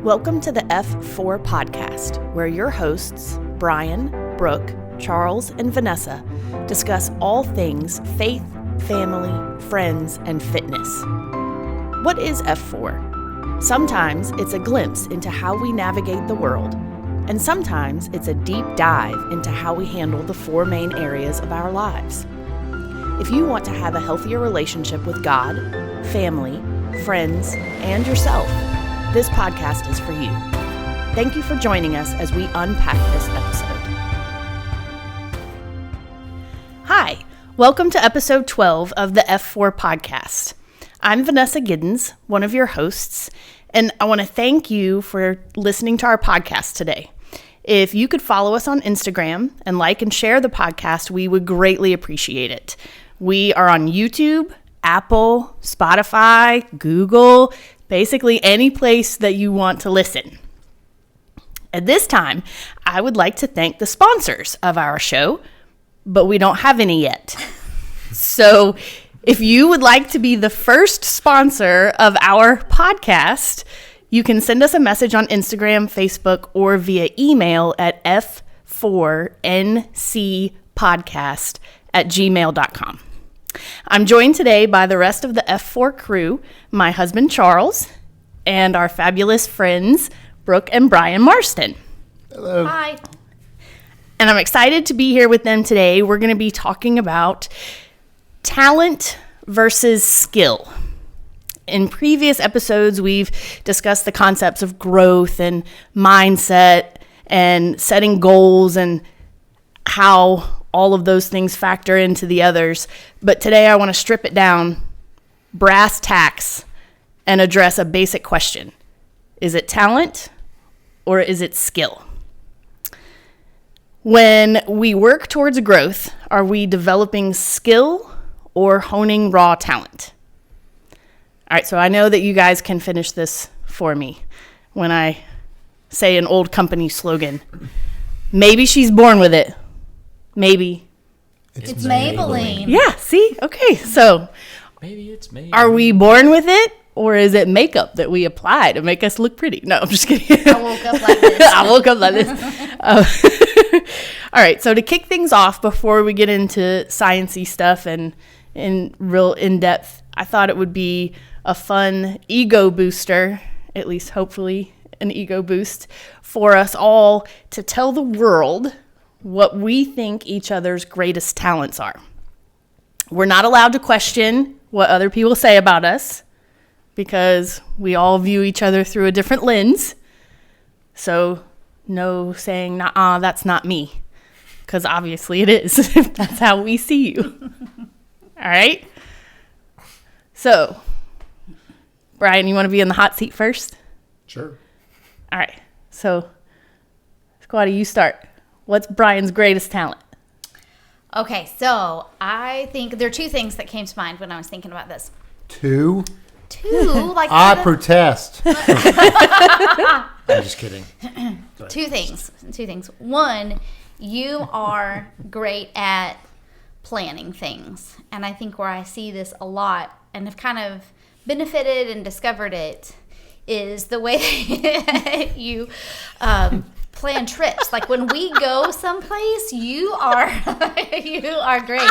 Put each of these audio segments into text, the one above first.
Welcome to the F4 podcast, where your hosts, Brian, Brooke, Charles, and Vanessa, discuss all things faith, family, friends, and fitness. What is F4? Sometimes it's a glimpse into how we navigate the world, and sometimes it's a deep dive into how we handle the four main areas of our lives. If you want to have a healthier relationship with God, family, friends, and yourself, this podcast is for you. Thank you for joining us as we unpack this episode. Hi, welcome to episode 12 of the F4 podcast. I'm Vanessa Giddens, one of your hosts, and I want to thank you for listening to our podcast today. If you could follow us on Instagram and like and share the podcast, we would greatly appreciate it. We are on YouTube, Apple, Spotify, Google, basically any place that you want to listen. At this time, I would like to thank the sponsors of our show, but we don't have any yet. So if you would like to be the first sponsor of our podcast, you can send us a message on Instagram, Facebook, or via email at f4ncpodcast@gmail.com. I'm joined today by the rest of the F4 crew, my husband Charles, and our fabulous friends Brooke and Brian Marston. Hello. Hi. And I'm excited to be here with them today. We're going to be talking about talent versus skill. In previous episodes, we've discussed the concepts of growth and mindset and setting goals and how all of those things factor into the others. But today I want to strip it down, brass tacks, and address a basic question. Is it talent or is it skill? When we work towards growth, are we developing skill or honing raw talent? All right, so I know that you guys can finish this for me when I say an old company slogan. Maybe she's born with it. Maybe. It's Maybelline. Yeah, see? Okay, so Maybe it's Maybelline. are we born with it, or is it makeup that we apply to make us look pretty? No, I'm just kidding. I woke up like this. I woke up like this. All right, so to kick things off before we get into sciencey stuff and real in-depth, I thought it would be a fun ego booster, at least hopefully an ego boost, for us all to tell the world what we think each other's greatest talents are. We're not allowed to question what other people say about us because we all view each other through a different lens. So no saying, nah, that's not me, because obviously it is. That's how we see you. All right? So, Brian, you want to be in the hot seat first? Sure. All right. So, Squatty, you start. What's Brian's greatest talent? Okay, so I think there are two things that came to mind when I was thinking about this. Two? Like I protest. I'm just kidding. Two things. One, you are great at planning things. And I think where I see this a lot and have kind of benefited and discovered it is the way that you plan trips. Like when we go someplace, you are great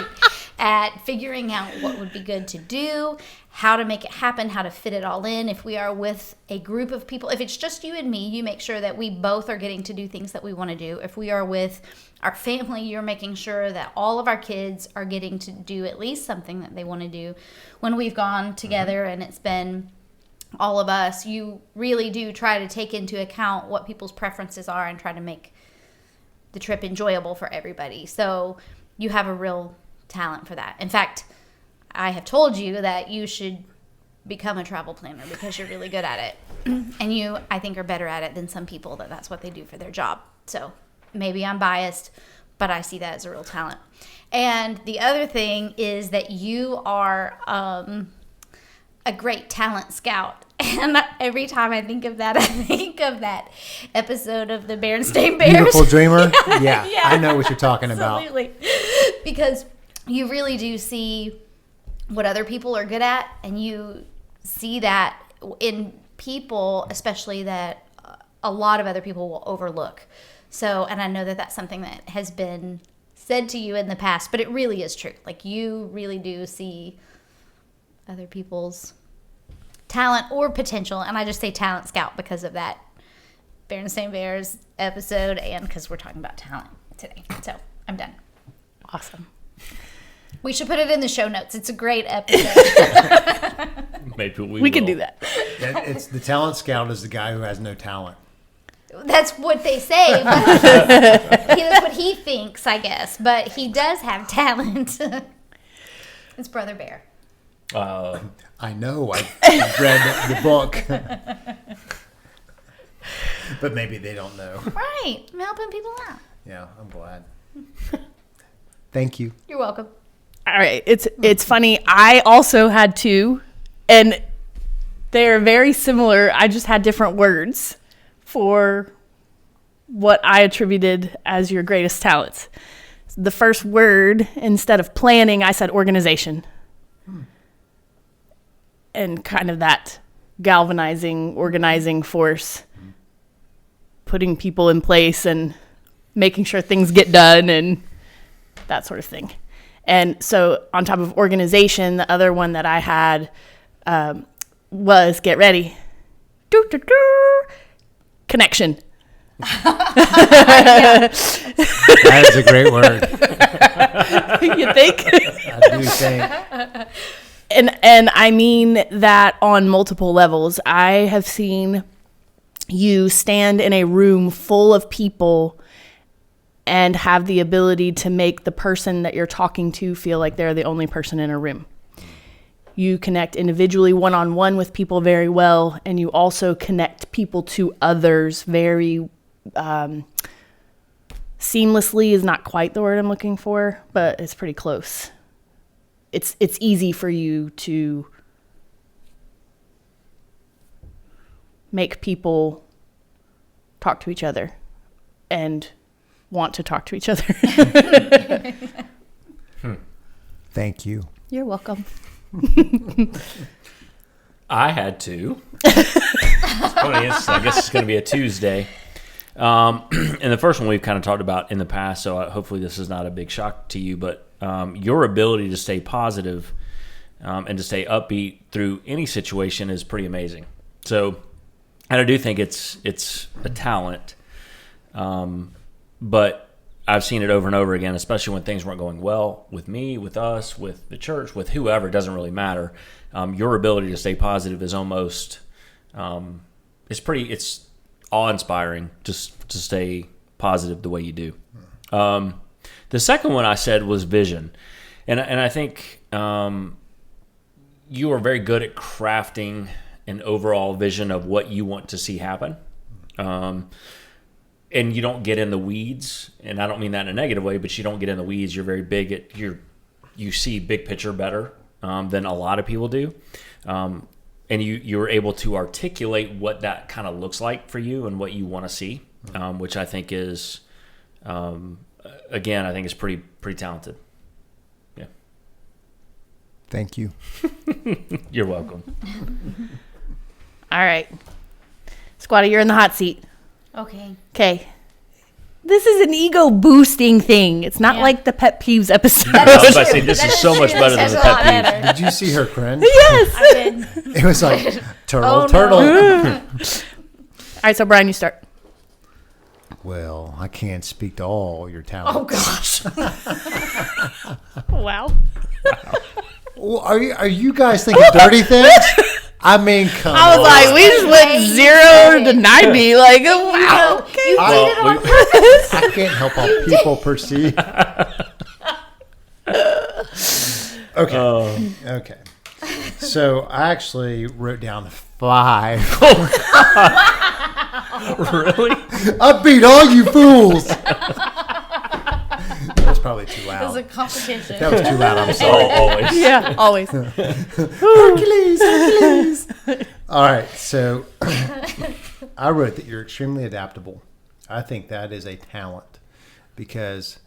at figuring out what would be good to do, how to make it happen, how to fit it all in. If we are with a group of people, if it's just you and me, you make sure that we both are getting to do things that we want to do. If we are with our family, you're making sure that all of our kids are getting to do at least something that they want to do. When we've gone together and it's been all of us, you really do try to take into account what people's preferences are and try to make the trip enjoyable for everybody. So you have a real talent for that. In fact, I have told you that you should become a travel planner because you're really good at it. And you, I think, are better at it than some people that's what they do for their job. So maybe I'm biased, but I see that as a real talent. And the other thing is that you are a great talent scout. And every time I think of that, I think of that episode of the Berenstain Bears. Beautiful Dreamer? Yeah, I know what you're talking absolutely. about. Because you really do see what other people are good at, and you see that in people, especially that a lot of other people will overlook. So, and I know that that's something that has been said to you in the past, but it really is true. Like, you really do see other people's talent or potential, and I just say talent scout because of that Berenstain Bears episode and because we're talking about talent today. So, I'm done. Awesome. We should put it in the show notes. It's a great episode. Maybe we We can do that. It's the talent scout is the guy who has no talent. That's what they say. But that's what he thinks, I guess. But he does have talent. It's Brother Bear. I know. I read the book. But maybe they don't know. Right. I'm helping people out. Yeah, I'm glad. Thank you. You're welcome. All right. It's funny. I also had two, and they're very similar. I just had different words for what I attributed as your greatest talents. The first word, instead of planning, I said organization. And kind of that galvanizing, organizing force, putting people in place and making sure things get done and that sort of thing. And so on top of organization, the other one that I had was, get ready, connection. That is a great word. You think? I do think. And I mean that on multiple levels. I have seen you stand in a room full of people and have the ability to make the person that you're talking to feel like they're the only person in a room. You connect individually, one-on-one with people very well, and you also connect people to others very seamlessly is not quite the word I'm looking for, but it's pretty close. It's easy for you to make people talk to each other and want to talk to each other. Thank you. You're welcome. I had two. It's funny, I guess it's going to be a Tuesday. And the first one we've kind of talked about in the past, so hopefully this is not a big shock to you, but your ability to stay positive and to stay upbeat through any situation is pretty amazing. So, and I do think it's a talent, but I've seen it over and over again, especially when things weren't going well with me, with us, with the church, with whoever. It doesn't really matter. Your ability to stay positive is almost it's awe-inspiring just to stay positive the way you do. The second one I said was vision, and I think you are very good at crafting an overall vision of what you want to see happen. And you don't get in the weeds, and I don't mean that in a negative way, but you don't get in the weeds. You're very big at you see big picture better than a lot of people do, and you're able to articulate what that kind of looks like for you and what you want to see, which I think is, again, I think is pretty talented. Yeah. Thank you. You're welcome. All right. Squatty, you're in the hot seat. Okay. Okay. This is an ego boosting thing. It's not like the pet peeves episode. I was about to say, this is so much better than the pet peeves. Did you see her cringe? Yes. I did. It was like, turtle, Oh, no. turtle. All right, so Brian, you start. Well, I can't speak to all your talents. Oh, gosh. Wow. Well, are you guys thinking dirty things? I mean, come I was on. like, we just went 0 to 90. Like, wow. Okay. You Well, did it on purpose. I can't help how people perceive. Okay. Okay. So I actually wrote down 5. Really? I beat all you fools. That's probably too It loud. was a competition. That was too loud. I'm Oh, sorry. always. Yeah, always. Hercules. All right. So I wrote that you're extremely adaptable. I think that is a talent because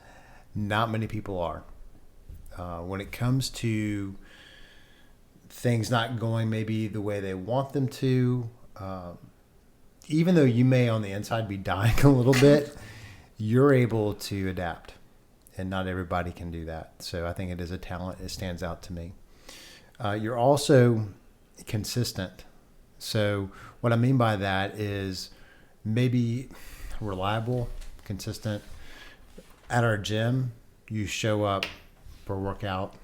not many people are. When it comes to things not going maybe the way they want them to, even though you may on the inside be dying a little bit, you're able to adapt, and not everybody can do that. So I think it is a talent. It stands out to me. You're also consistent. So what I mean by that is maybe reliable, consistent. At our gym, you show up for a workout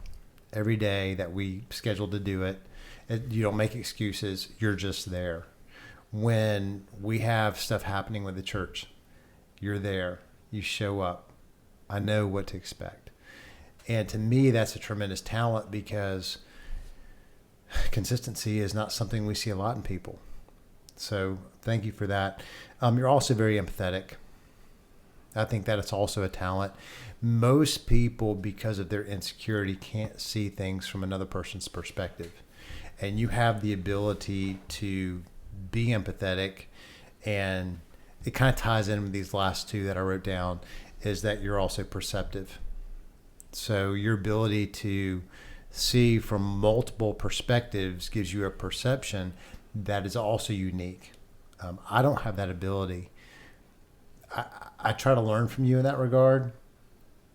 every day that we scheduled to do it. You don't make excuses. You're just there. When we have stuff happening with the church, you're there. You show up. I know what to expect. And to me, that's a tremendous talent, because consistency is not something we see a lot in people. So thank you for that. You're also very empathetic. I think that it's also a talent. Most people, because of their insecurity, can't see things from another person's perspective. And you have the ability to be empathetic. And it kind of ties in with these last two that I wrote down, is that you're also perceptive. So your ability to see from multiple perspectives gives you a perception that is also unique. I don't have that ability. I try to learn from you in that regard,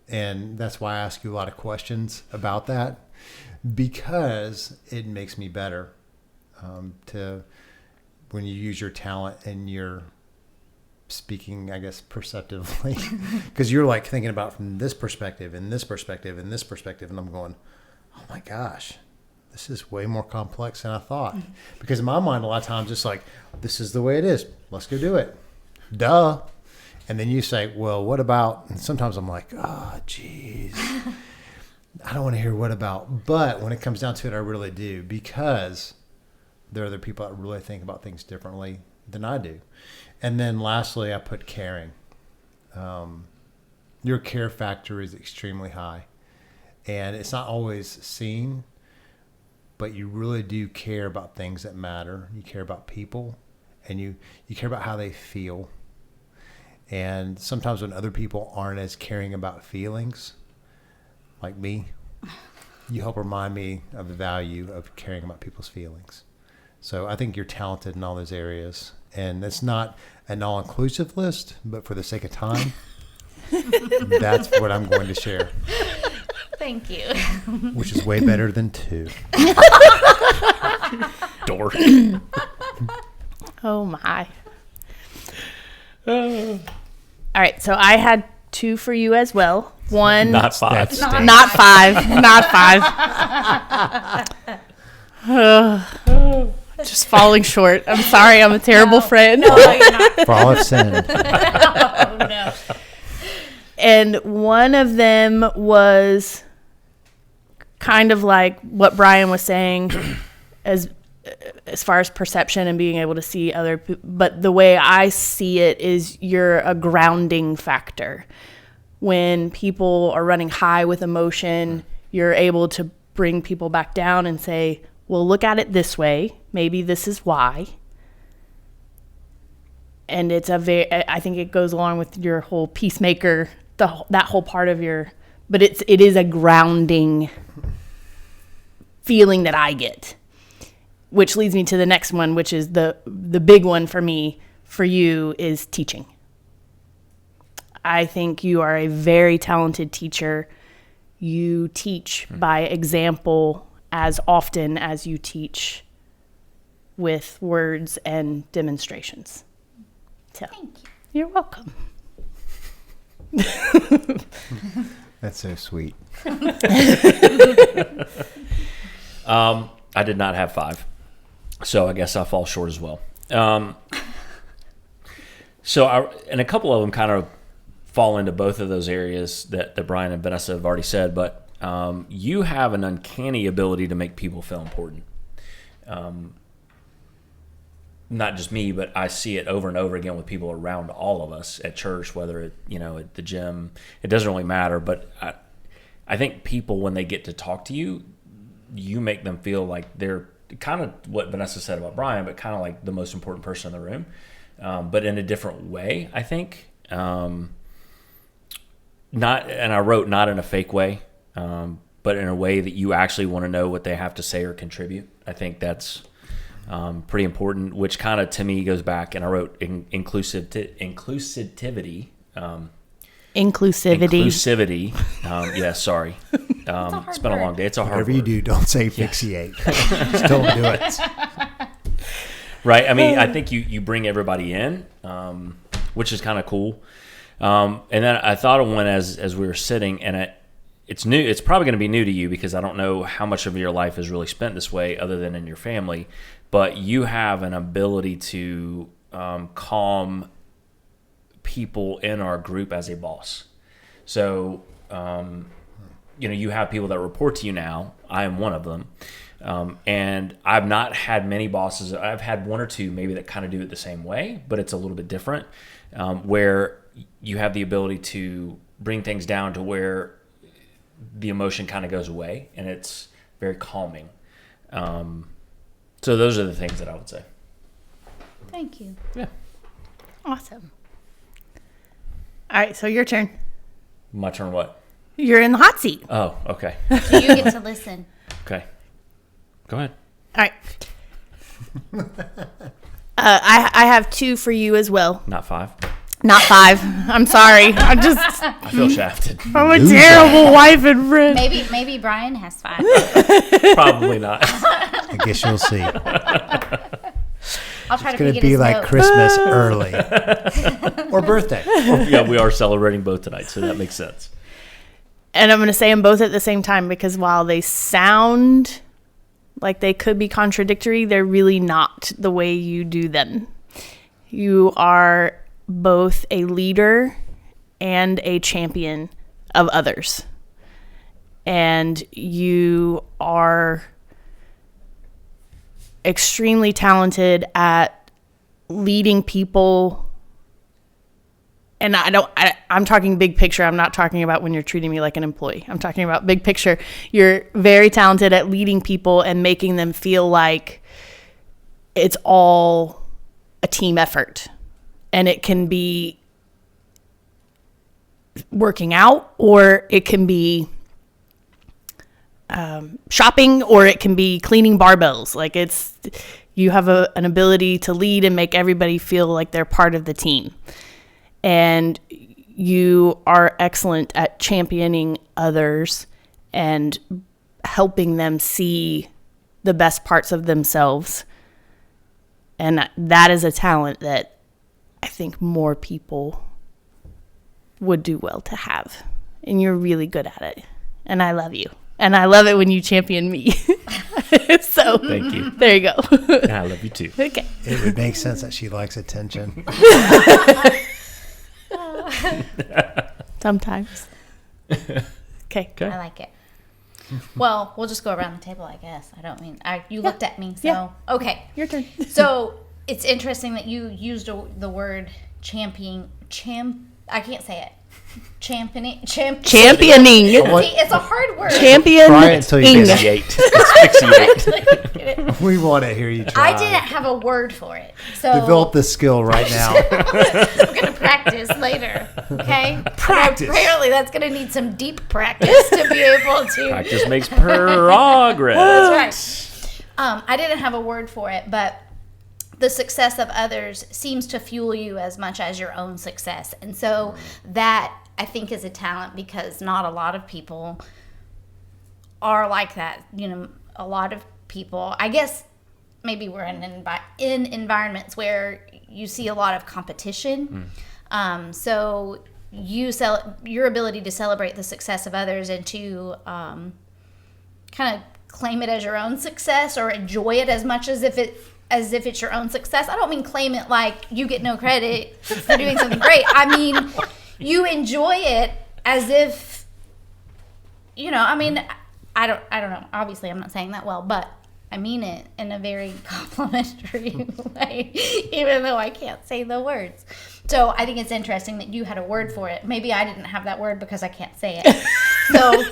and that's why I ask you a lot of questions about that, because it makes me better to when you use your talent and you're speaking, I guess, perceptively, because you're like thinking about from this perspective and this perspective and this perspective, and I'm going, oh my gosh, this is way more complex than I thought. Because in my mind, a lot of times it's like, this is the way it is. Let's go do it. Duh. And then you say, well, what about, and sometimes I'm like, oh, geez, I don't want to hear what about. But when it comes down to it, I really do, because there are other people that really think about things differently than I do. And then lastly, I put caring. Your care factor is extremely high. And it's not always seen, but you really do care about things that matter. You care about people, and you care about how they feel. And sometimes when other people aren't as caring about feelings, like me, you help remind me of the value of caring about people's feelings. So I think you're talented in all those areas. And it's not an all-inclusive list, but for the sake of time, that's what I'm going to share. Thank you. Which is way better than 2. Dork. Oh, my. All right, so I had 2 for you as well. One, Not 5. That's not 5, not 5. Just falling short. I'm sorry, I'm a terrible friend. No, you're not. For all I've sinned. Oh, no. And one of them was kind of like what Brian was saying, as far as perception and being able to see other people. But the way I see it is you're a grounding factor. When people are running high with emotion, you're able to bring people back down and say, well, look at it this way. Maybe this is why. And it's I think it goes along with your whole peacemaker, that whole part of your, but it is a grounding feeling that I get, which leads me to the next one, which is the big one for me, for you, is teaching. I think you are a very talented teacher. You teach by example as often as you teach with words and demonstrations. So, Thank you. you're welcome. That's so sweet. I did not have 5, so I guess I fall short as well. And a couple of them kind of fall into both of those areas that Brian and Vanessa have already said, but you have an uncanny ability to make people feel important. Not just me, but I see it over and over again with people around all of us at church, whether at the gym. It doesn't really matter, but I think people, when they get to talk to you, you make them feel like they're kind of what Vanessa said about Brian, but kind of like the most important person in the room, but in a different way, I think. And I wrote not in a fake way, but in a way that you actually want to know what they have to say or contribute. I think that's pretty important, which kind of to me goes back, and I wrote inclusivity. Inclusivity. Yeah, sorry. It's been a long day. It's a hard Whatever word. you do, don't say asphyxiate. Just don't do it. Right. I mean, I think you bring everybody in, which is kind of cool. And then I thought of one as we were sitting, and it's new. It's probably going to be new to you because I don't know how much of your life is really spent this way other than in your family. But you have an ability to calm people in our group as a boss. So, you have people that report to you now. I am one of them. And I've not had many bosses. I've had one or two maybe that kind of do it the same way, but it's a little bit different, where you have the ability to bring things down to where the emotion kind of goes away, and it's very calming. So those are the things that I would say. Thank you. Yeah. Awesome. All right, so your turn. My turn what? You're in the hot seat. Oh, okay. So you get to listen. Okay. Go ahead. All right. I have 2 for you as well. Not 5. Not 5. I'm sorry. I feel shafted. I'm a terrible wife and friend. Maybe Brian has 5. Probably not. I guess you'll see. I'll try It's to going get to be his like note. Christmas early. Or birthday. Yeah, we are celebrating both tonight, so that makes sense. And I'm going to say them both at the same time because while they sound like they could be contradictory, they're really not the way you do them. You are both a leader and a champion of others. And you are extremely talented at leading people. And I'm talking big picture. I'm not talking about when you're treating me like an employee. I'm talking about big picture. You're very talented at leading people and making them feel like it's all a team effort. And it can be working out, or it can be shopping, or it can be cleaning barbells. Like you have an ability to lead and make everybody feel like they're part of the team. And you are excellent at championing others and helping them see the best parts of themselves. And that is a talent that I think more people would do well to have. And you're really good at it. And I love you. And I love it when you champion me. So Thank you. there you go. And I love you too. Okay. It would make sense that she likes attention. Sometimes. Okay. I like it. Well, we'll just go around the table, I guess. I don't mean you looked at me, so Yeah. okay. Your turn. So it's interesting that you used the word I can't say it. Championing. See, it's a hard word. Champion. Try it until you get it. Asphyxiate. We want to hear you try. I didn't have a word for it, so Develop this skill right now. I'm gonna practice later. Okay, Practice. And apparently, that's gonna need some deep practice to be able to. Practice makes progress. That's right. I didn't have a word for it, but the success of others seems to fuel you as much as your own success. And so that, I think, is a talent because not a lot of people are like that. A lot of people, I guess maybe we're in environments where you see a lot of competition. So your ability to celebrate the success of others and to kind of claim it as your own success or enjoy it as much as if it's your own success. I don't mean claim it like you get no credit for doing something great. I mean, you enjoy it as if, I don't know. Obviously, I'm not saying that well, but I mean it in a very complimentary way, even though I can't say the words. So I think it's interesting that you had a word for it. Maybe I didn't have that word because I can't say it. So,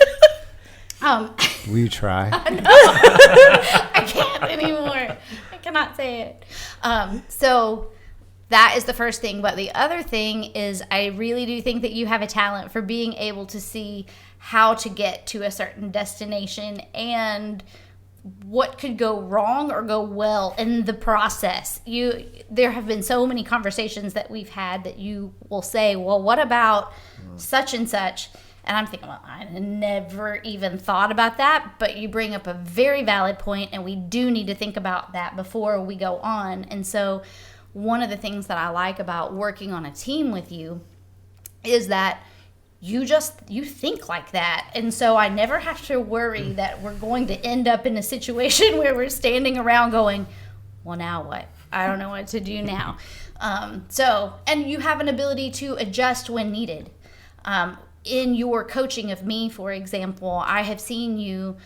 Will you try? I can't anymore. I cannot say it. So that is the first thing. But the other thing is I really do think that you have a talent for being able to see how to get to a certain destination and what could go wrong or go well in the process. There have been so many conversations that we've had that you will say, well, what about such and such? And I'm thinking, well, I never even thought about that, but you bring up a very valid point, and we do need to think about that before we go on. And so one of the things that I like about working on a team with you is that you think like that. And so I never have to worry that we're going to end up in a situation where we're standing around going, well, now what? I don't know what to do now. And you have an ability to adjust when needed. In your coaching of me, for example, I have seen you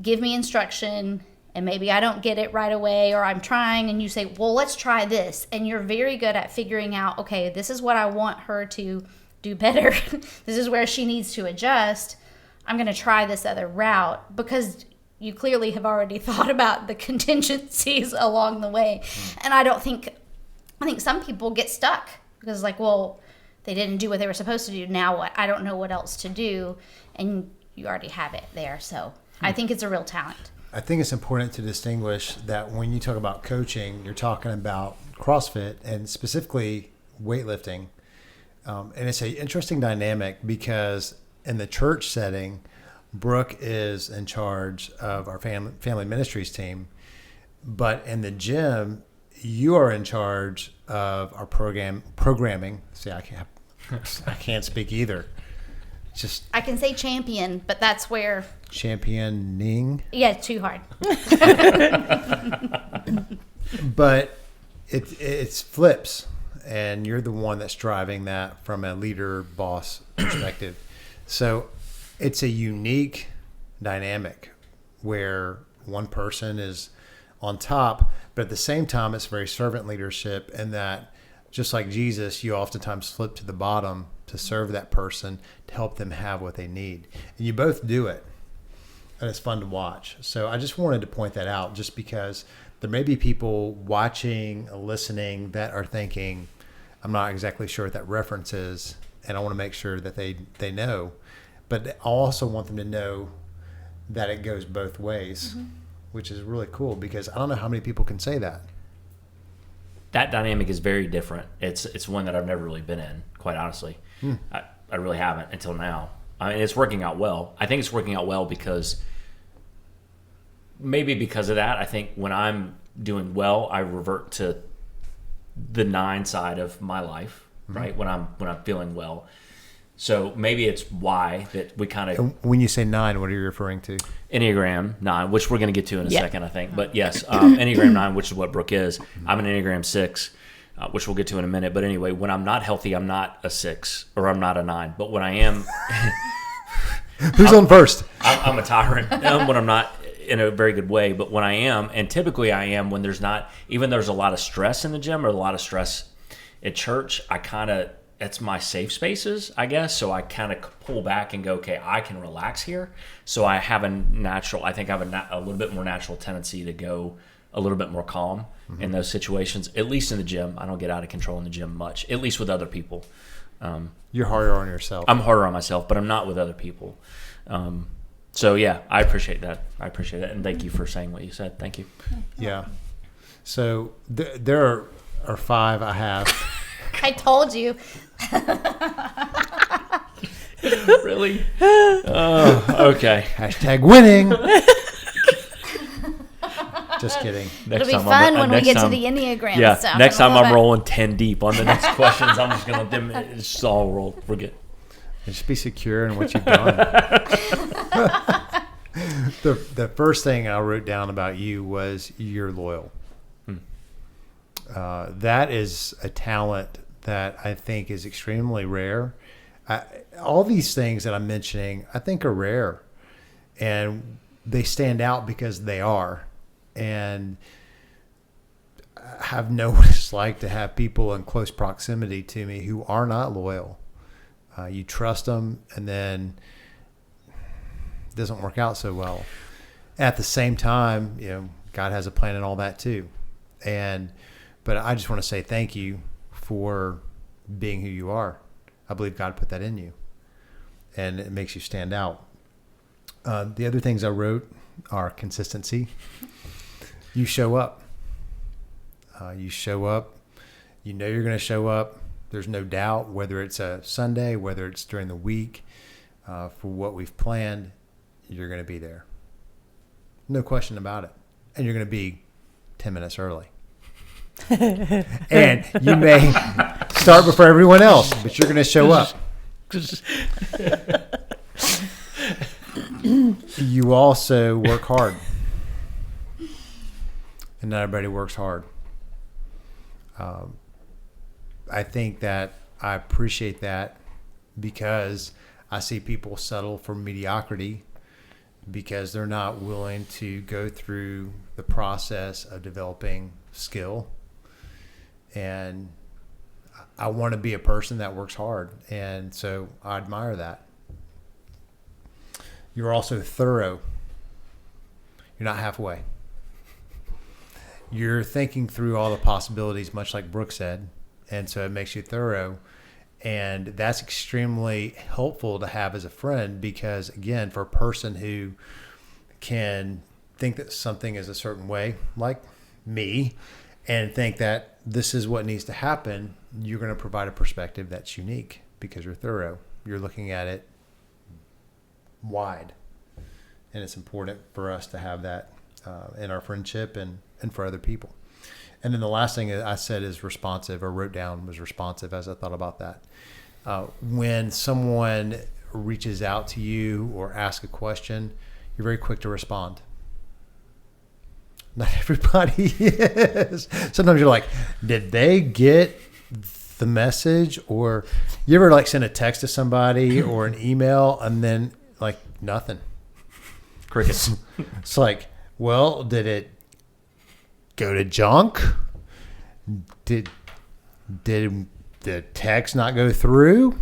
give me instruction and maybe I don't get it right away, or I'm trying and you say, well, let's try this. And you're very good at figuring out, okay, this is what I want her to do better. This is where she needs to adjust. I'm going to try this other route, because you clearly have already thought about the contingencies along the way. And I think some people get stuck because like, well, they didn't do what they were supposed to do. Now what? I don't know what else to do. And you already have it there. So I think it's a real talent. I think it's important to distinguish that when you talk about coaching, you're talking about CrossFit and specifically weightlifting. And it's an interesting dynamic because in the church setting, Brooke is in charge of our family ministries team. But in the gym, you are in charge of our programming. See, I can't speak either. Just I can say champion, but that's where championing. Yeah, too hard. But it's flips, and you're the one that's driving that from a leader boss perspective. So it's a unique dynamic where one person is on top, but at the same time, it's very servant leadership, and that just like Jesus, you oftentimes flip to the bottom to serve that person, to help them have what they need. And you both do it, and it's fun to watch. So I just wanted to point that out, just because there may be people watching, listening, that are thinking, I'm not exactly sure what that reference is, and I want to make sure that they know. But I also want them to know that it goes both ways, which is really cool, because I don't know how many people can say that. That dynamic is very different. It's one that I've never really been in, quite honestly. I really haven't until now. I mean, it's working out well. I think it's working out well because of that. I think when I'm doing well, I revert to the 9 side of my life, right? When I'm feeling well. So maybe it's why that we kind of... When you say 9, what are you referring to? Enneagram 9, which we're going to get to in a second, I think. But yes, Enneagram 9, which is what Brooke is. I'm an Enneagram 6, which we'll get to in a minute. But anyway, when I'm not healthy, I'm not a 6 or I'm not a 9. But when I am... Who's on first? I'm a tyrant when I'm not in a very good way. But when I am, and typically I am when there's not... Even there's a lot of stress in the gym or a lot of stress at church, I kind of... It's my safe spaces, I guess. So I kind of pull back and go, okay, I can relax here. So I have a little bit more natural tendency to go a little bit more calm in those situations, at least in the gym. I don't get out of control in the gym much, at least with other people. You're harder on yourself. I'm harder on myself, but I'm not with other people. So yeah, I appreciate that. And thank you for saying what you said. Thank you. Yeah. So there are 5 I have. I told you. Really? Okay. Hashtag winning. Just kidding. It'll be fun when we get to the Enneagram. Yeah. So next time I'm rolling 10 deep on the next questions. I'm just going to it's all roll. Forget. Just be secure in what you've done. The first thing I wrote down about you was you're loyal. That is a talent that I think is extremely rare. All these things that I'm mentioning, I think are rare, and they stand out because they are. And I have known what it's like to have people in close proximity to me who are not loyal. You trust them, and then it doesn't work out so well. At the same time, God has a plan and all that too. But I just want to say thank you for being who you are. I believe God put that in you, and it makes you stand out. The other things I wrote are consistency. You show up. You show up. You know you're going to show up. There's no doubt, whether it's a Sunday, whether it's during the week, for what we've planned, you're going to be there. No question about it. And you're going to be 10 minutes early. And you may start before everyone else, but you're going to show up. You also work hard. And not everybody works hard. I think that I appreciate that because I see people settle for mediocrity because they're not willing to go through the process of developing skill. And I want to be a person that works hard. And so I admire that. You're also thorough. You're not halfway. You're thinking through all the possibilities, much like Brooke said. And so it makes you thorough. And that's extremely helpful to have as a friend because, again, for a person who can think that something is a certain way, like me, and think that this is what needs to happen, you're going to provide a perspective that's unique because you're thorough. You're looking at it wide. And it's important for us to have that in our friendship and for other people. And then the last thing I said is responsive, or wrote down was responsive as I thought about that. When someone reaches out to you or asks a question, you're very quick to respond. Not everybody is. Sometimes you're like, did they get the message? Or you ever like send a text to somebody or an email and then like nothing? Crickets. It's like, well, did it go to junk? Did the text not go through?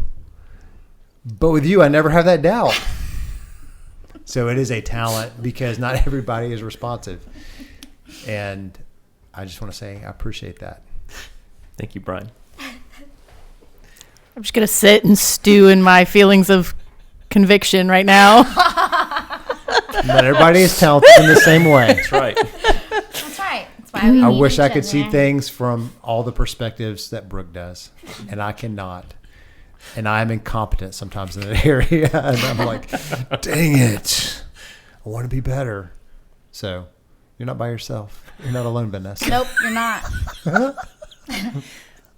But with you, I never have that doubt. So it is a talent because not everybody is responsive. And I just want to say I appreciate that. Thank you, Brian. I'm just going to sit and stew in my feelings of conviction right now. Not everybody is talented in the same way. That's right. That's right. That's why we I need wish I each could see other. things from all the perspectives that Brooke does, and I cannot. And I'm incompetent sometimes in that area, and I'm like, dang it, I want to be better. So you're not by yourself. You're not alone, Vanessa. Nope, you're not. All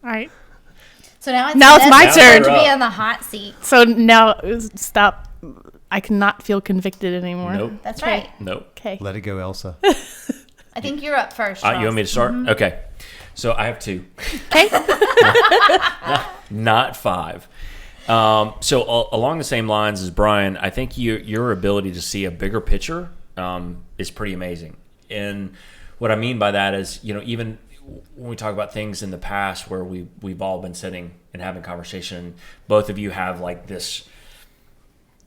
right. So now it's my Vanessa's turn. to be on the hot seat. So now stop. I cannot feel convicted anymore. Nope. That's Okay. right. Nope. Okay. Let it go, Elsa. I think you're up first. You want me to start? Mm-hmm. Okay. So I have 2. Okay. Not 5. So along the same lines as Brian, I think your ability to see a bigger picture is pretty amazing. And what I mean by that is, even when we talk about things in the past where we've all been sitting and having conversation, both of you have like this,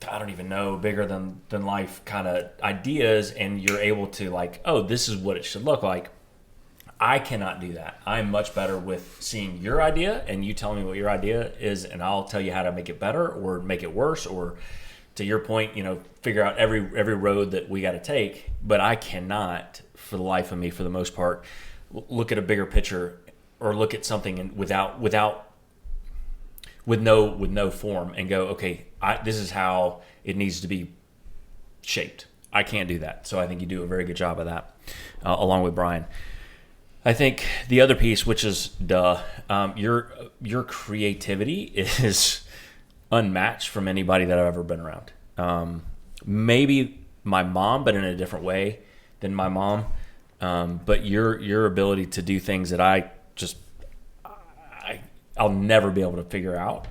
I don't even know, bigger than life kind of ideas, and you're able to like, oh, this is what it should look like. I cannot do that. I'm much better with seeing your idea and you telling me what your idea is, and I'll tell you how to make it better or make it worse, or to your point, figure out every road that we got to take. But I cannot, for the life of me, for the most part, look at a bigger picture or look at something and with no form and go, okay, this is how it needs to be shaped. I can't do that. So I think you do a very good job of that, along with Brian. I think the other piece, which is your creativity is unmatched from anybody that I've ever been around. Maybe my mom, but in a different way than my mom. But your ability to do things that I'll never be able to figure out.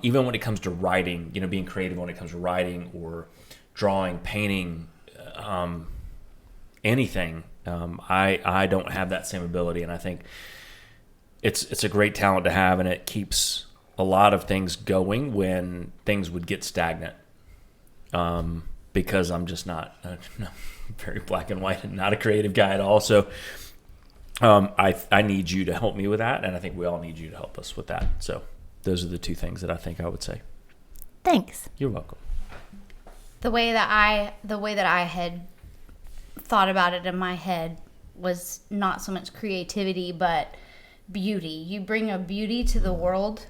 Even when it comes to writing, being creative when it comes to writing or drawing, painting, anything. I don't have that same ability, and I think it's a great talent to have, and it keeps a lot of things going when things would get stagnant. Because I'm just not very black and white and not a creative guy at all. So I need you to help me with that, and I think we all need you to help us with that. So those are the 2 things that I think I would say. Thanks. You're welcome. the way that I had thought about it in my head was not so much creativity, but beauty. You bring a beauty to the world.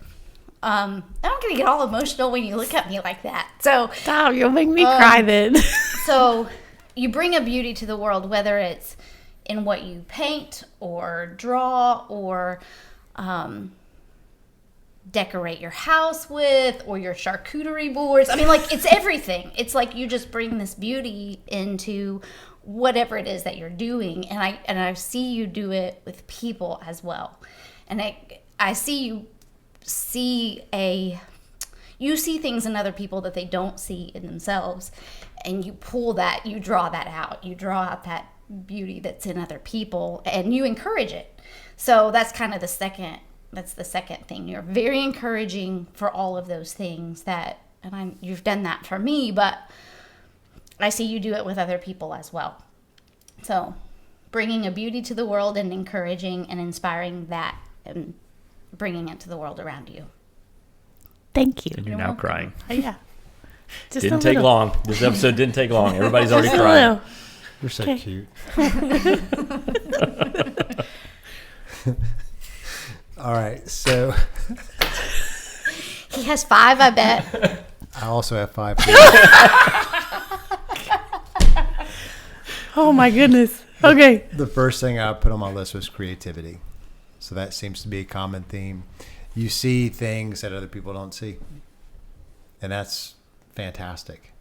I'm gonna get all emotional when you look at me like that. So Stop, you'll make me cry then. So you bring a beauty to the world, whether it's in what you paint or draw or decorate your house with, or your charcuterie boards. I mean, like, it's everything. It's like you just bring this beauty into whatever it is that you're doing, and I see you do it with people as well. And I see you see things in other people that they don't see in themselves, and you pull that, you draw that out. You draw out that beauty that's in other people, and you encourage it. So that's kind of the second thing. You're very encouraging for all of those things you've done that for me, but I see you do it with other people as well. So bringing a beauty to the world and encouraging and inspiring that and bringing it to the world around you. Thank you. And you're now crying. Yeah. Just Didn't take long. This episode didn't take long. Everybody's already Just a crying. little. You're so Okay. cute. All right, so He has 5, I bet. I also have 5. Oh my goodness. Okay. The first thing I put on my list was creativity. So that seems to be a common theme. You see things that other people don't see. And that's fantastic.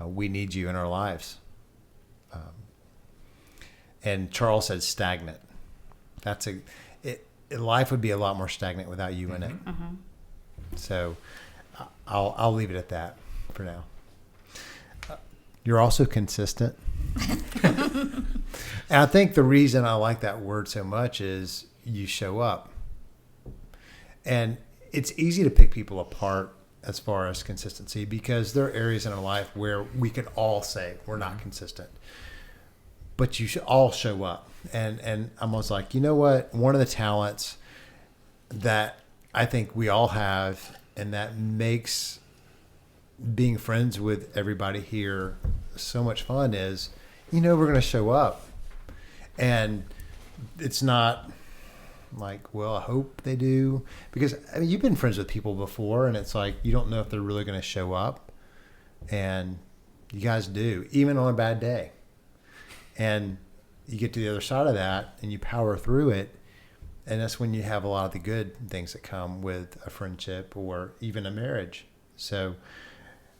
We need you in our lives. And Charles said stagnant. Life would be a lot more stagnant without you in it. Mm-hmm. So I'll leave it at that for now. You're also consistent. And I think the reason I like that word so much is you show up. And it's easy to pick people apart as far as consistency, because there are areas in our life where we can all say we're not consistent. But you should all show up. And I'm almost like, you know what? One of the talents that I think we all have, and that makes being friends with everybody here so much fun, is, we're going to show up. And it's not like, well, I hope they do. Because, you've been friends with people before, and it's like, you don't know if they're really going to show up. And you guys do, even on a bad day. And you get to the other side of that, and you power through it. And that's when you have a lot of the good things that come with a friendship or even a marriage. So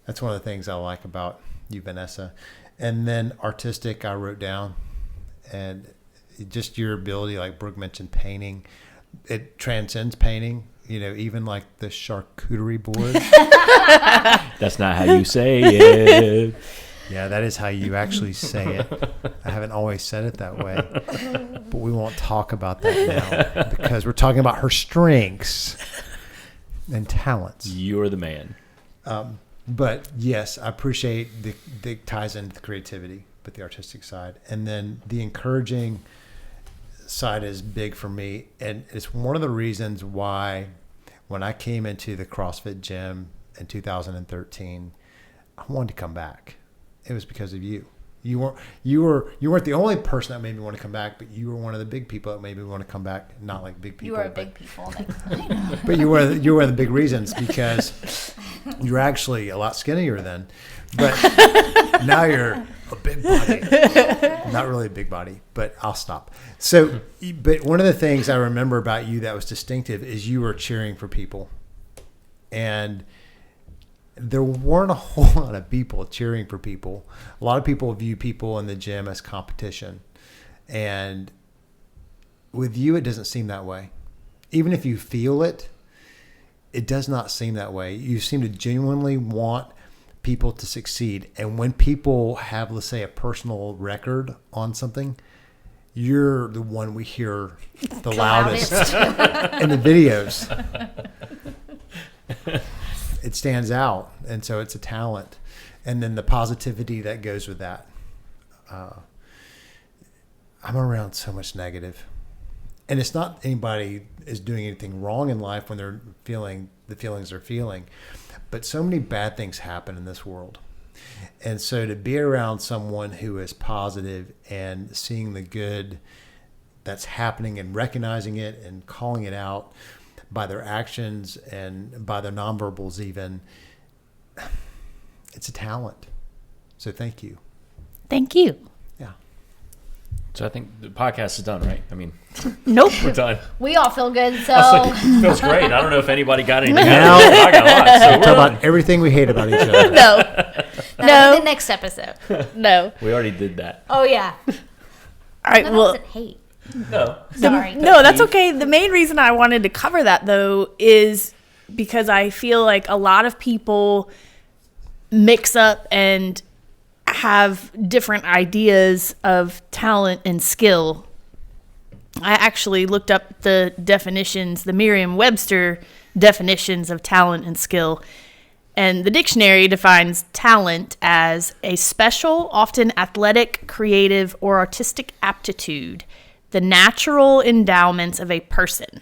that's one of the things I like about you, Vanessa. And then artistic, I wrote down. And just your ability, like Brooke mentioned, painting. It transcends painting, even like the charcuterie board. That's not how you say it. Yeah, that is how you actually say it. I haven't always said it that way. But we won't talk about that now, because we're talking about her strengths and talents. You're the man. But yes, I appreciate the ties into the creativity, but the artistic side. And then the encouraging side is big for me. And it's one of the reasons why when I came into the CrossFit gym in 2013, I wanted to come back. It was because of you. You weren't the only person that made me want to come back, but you were one of the big people that made me want to come back. Not like big people. You are big people. But you were one of the big reasons, because you're actually a lot skinnier then. But now you're a big body. Not really a big body, but I'll stop. So, but one of the things I remember about you that was distinctive is you were cheering for people. And there weren't a whole lot of people cheering for people. A lot of people view people in the gym as competition. And with you, it doesn't seem that way. Even if you feel it, it does not seem that way. You seem to genuinely want people to succeed. And when people have, let's say, a personal record on something, you're the one we hear the loudest in the videos. It stands out, and so it's a talent. And then the positivity that goes with that. I'm around so much negative. And it's not anybody is doing anything wrong in life when they're feeling the feelings they're feeling. But so many bad things happen in this world. And so to be around someone who is positive and seeing the good that's happening and recognizing it and calling it out by their actions and by their nonverbals even, it's a talent. So thank you. Thank you. Yeah. So I think the podcast is done, right? I mean, Nope. we're done. We all feel good, so It feels great. I don't know if anybody got anything Now- out of it. I got a lot. So Talk we're about everything we hate about each other. No. that'll be No. the next episode. No. we already did that. Oh yeah. All right. No, Well, that wasn't hate. No. Sorry. no, that's okay. The main reason I wanted to cover that, though, is because I feel like a lot of people mix up and have different ideas of talent and skill. I actually looked up the definitions, the Merriam-Webster definitions of talent and skill. And the dictionary defines talent as a special, often athletic, creative, or artistic aptitude, the natural endowments of a person.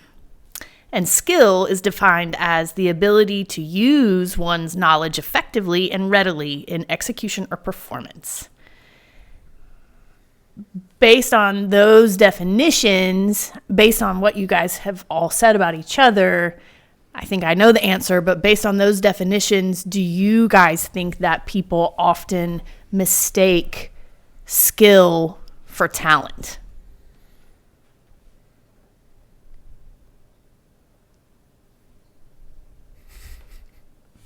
And skill is defined as the ability to use one's knowledge effectively and readily in execution or performance. Based on those definitions, based on what you guys have all said about each other, I think I know the answer, but based on those definitions, do you guys think that people often mistake skill for talent?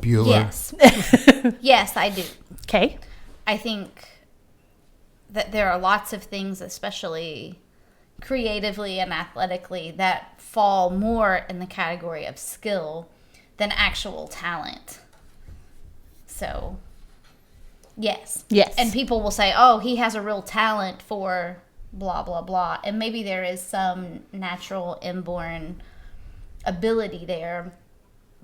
Bueller. Yes. Yes, I do. Okay. I think that there are lots of things, especially creatively and athletically, that fall more in the category of skill than actual talent. So, yes. Yes. And people will say, oh, he has a real talent for blah, blah, blah. And maybe there is some natural inborn ability there.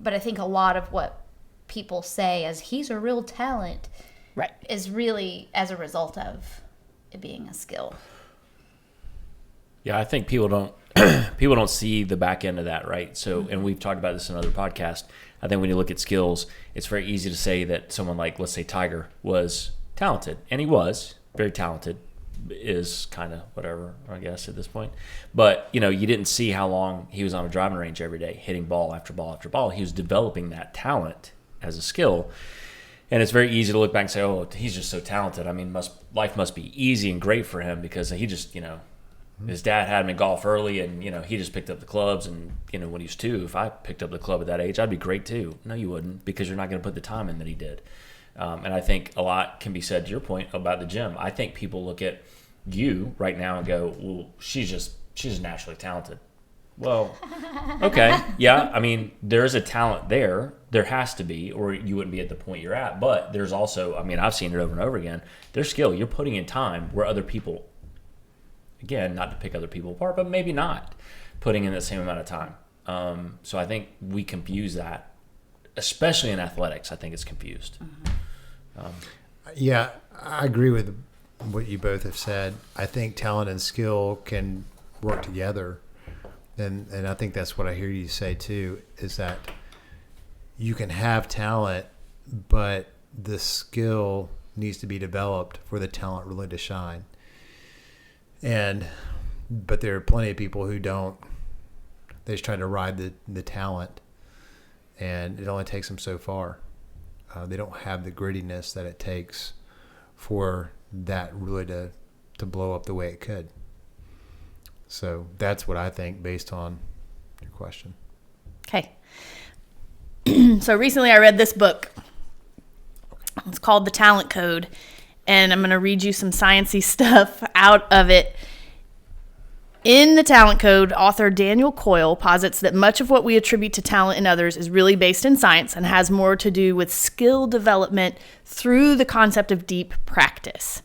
But I think a lot of what people say as he's a real talent Right. is really as a result of it being a skill. Yeah, I think people don't see the back end of that, right? So, and we've talked about this in another podcast. I think when you look at skills, it's very easy to say that someone like, let's say, Tiger was talented, and he was very talented. Is kind of whatever, I guess, at this point. But you didn't see how long he was on a driving range every day, hitting ball after ball after ball. He was developing that talent as a skill. And it's very easy to look back and say, oh, he's just so talented. I mean, life must be easy and great for him because he just, his dad had him in golf early and, he just picked up the clubs. And, when he was 2, if I picked up the club at that age, I'd be great too. No, you wouldn't, because you're not going to put the time in that he did. And I think a lot can be said to your point about the gym. I think people look at you right now and go, well, she's just naturally talented. Well, okay. Yeah. I mean, there is a talent there. There has to be, or you wouldn't be at the point you're at. But there's also, I mean, I've seen it over and over again. There's skill. You're putting in time where other people, again, not to pick other people apart, but maybe not putting in the same amount of time. So I think we confuse that, especially in athletics. I think it's confused. Yeah, I agree with what you both have said. I think talent and skill can work together. And I think that's what I hear you say too, is that you can have talent, but the skill needs to be developed for the talent really to shine. But there are plenty of people who don't. They just try to ride the talent, and it only takes them so far. They don't have the grittiness that it takes for that really to blow up the way it could. So that's what I think based on your question. Okay. So recently I read this book. It's called The Talent Code, and I'm going to read you some sciencey stuff out of it. In The Talent Code, author Daniel Coyle posits that much of what we attribute to talent in others is really based in science and has more to do with skill development through the concept of deep practice.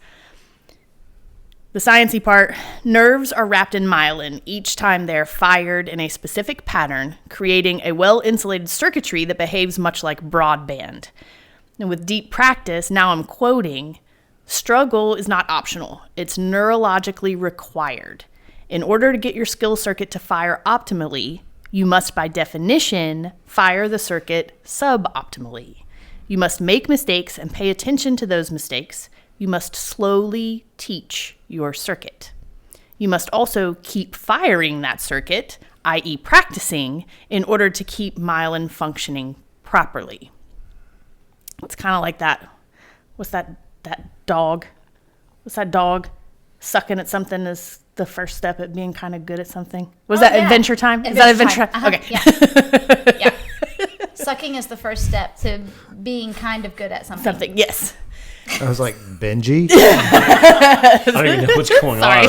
The sciencey part, nerves are wrapped in myelin each time they're fired in a specific pattern, creating a well-insulated circuitry that behaves much like broadband. And with deep practice, now I'm quoting, struggle is not optional. It's neurologically required. In order to get your skill circuit to fire optimally, you must by definition fire the circuit suboptimally. You must make mistakes and pay attention to those mistakes. You must slowly teach your circuit. You must also keep firing that circuit, i.e. practicing, in order to keep myelin functioning properly. It's kind of like that. What's that dog? What's that dog? Sucking at something is the first step at being kind of good at something. Was that Adventure Time? Is that Adventure Time? Okay. Yeah. Sucking is the first step to being kind of good at something. Yes. I was like, Benji? I don't even know what's going on.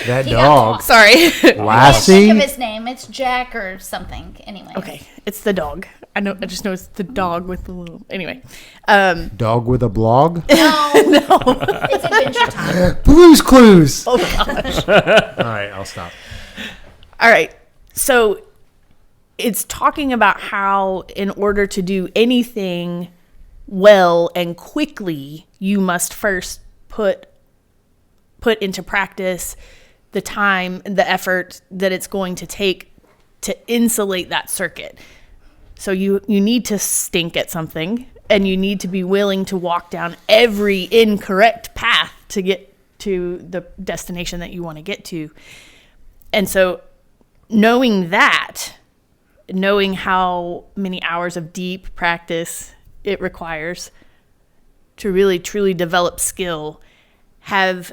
That dog. Sorry. Lassie? Think of his name. It's Jack or something. Anyway. Okay. It's the dog. I just know it's the dog with the little... Anyway. Dog with a blog? No. It's Adventure Time. Blue's Clues. Oh, gosh. All right, I'll stop. All right. So it's talking about how in order to do anything well and quickly, you must first put into practice the time and the effort that it's going to take to insulate that circuit. So you need to stink at something, and you need to be willing to walk down every incorrect path to get to the destination that you want to get to. And so knowing how many hours of deep practice it requires to really truly develop skill. Have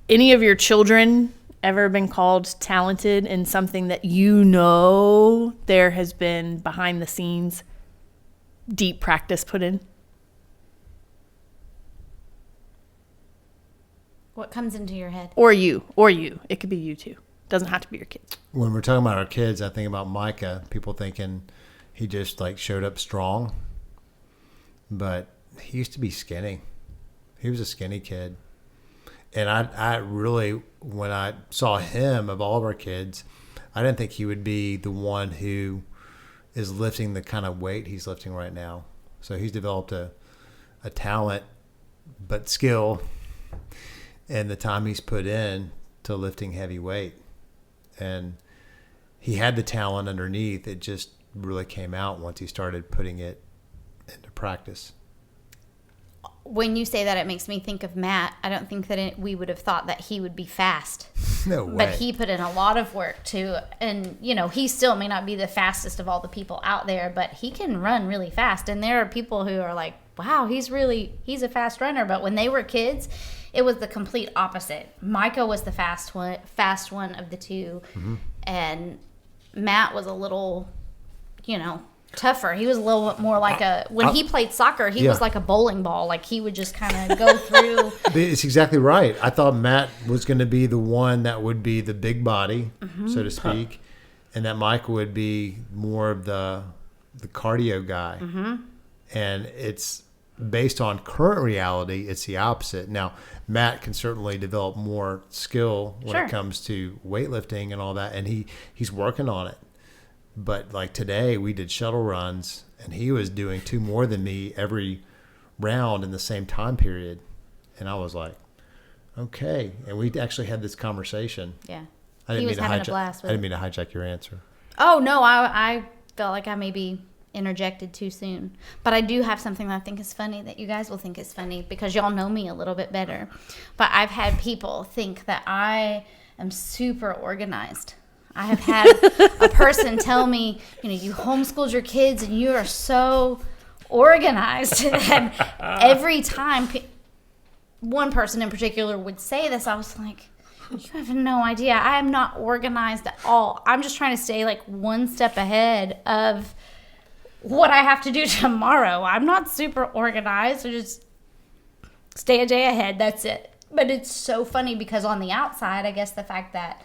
any of your children ever been called talented in something that you know there has been behind the scenes deep practice put in? What comes into your head? Or you. It could be you too. Doesn't have to be your kids. When we're talking about our kids, I think about Micah. People thinking he just like showed up strong. But he used to be skinny. He was a skinny kid. And I really, when I saw him, of all of our kids, I didn't think he would be the one who is lifting the kind of weight he's lifting right now. So he's developed a talent, but skill, and the time he's put in to lifting heavy weight. And he had the talent underneath. It just really came out once he started putting it into practice. When you say that, it makes me think of Matt. I don't think that we would have thought that he would be fast. No way. But he put in a lot of work too. And, he still may not be the fastest of all the people out there, but he can run really fast. And there are people who are like, wow, he's a fast runner. But when they were kids, it was the complete opposite. Micah was the fast one of the two. Mm-hmm. And Matt was a little, tougher. He was a little bit more like when he played soccer, he was like a bowling ball. Like he would just kind of go through. It's exactly right. I thought Matt was going to be the one that would be the big body, so to speak, and that Mike would be more of the cardio guy. Mm-hmm. And it's based on current reality, it's the opposite. Now, Matt can certainly develop more skill when it comes to weightlifting and all that, and he's working on it. But like today, we did shuttle runs, and he was doing 2 more than me every round in the same time period. And I was like, okay. And we actually had this conversation. Yeah. He was having a blast with it. I didn't mean to hijack your answer. Oh, no. I felt like I maybe interjected too soon. But I do have something that I think is funny that you guys will think is funny because y'all know me a little bit better. But I've had people think that I am super organized. I have had a person tell me, you homeschooled your kids and you are so organized. And every time one person in particular would say this, I was like, you have no idea. I am not organized at all. I'm just trying to stay like one step ahead of what I have to do tomorrow. I'm not super organized. I just stay a day ahead. That's it. But it's so funny because on the outside, I guess the fact that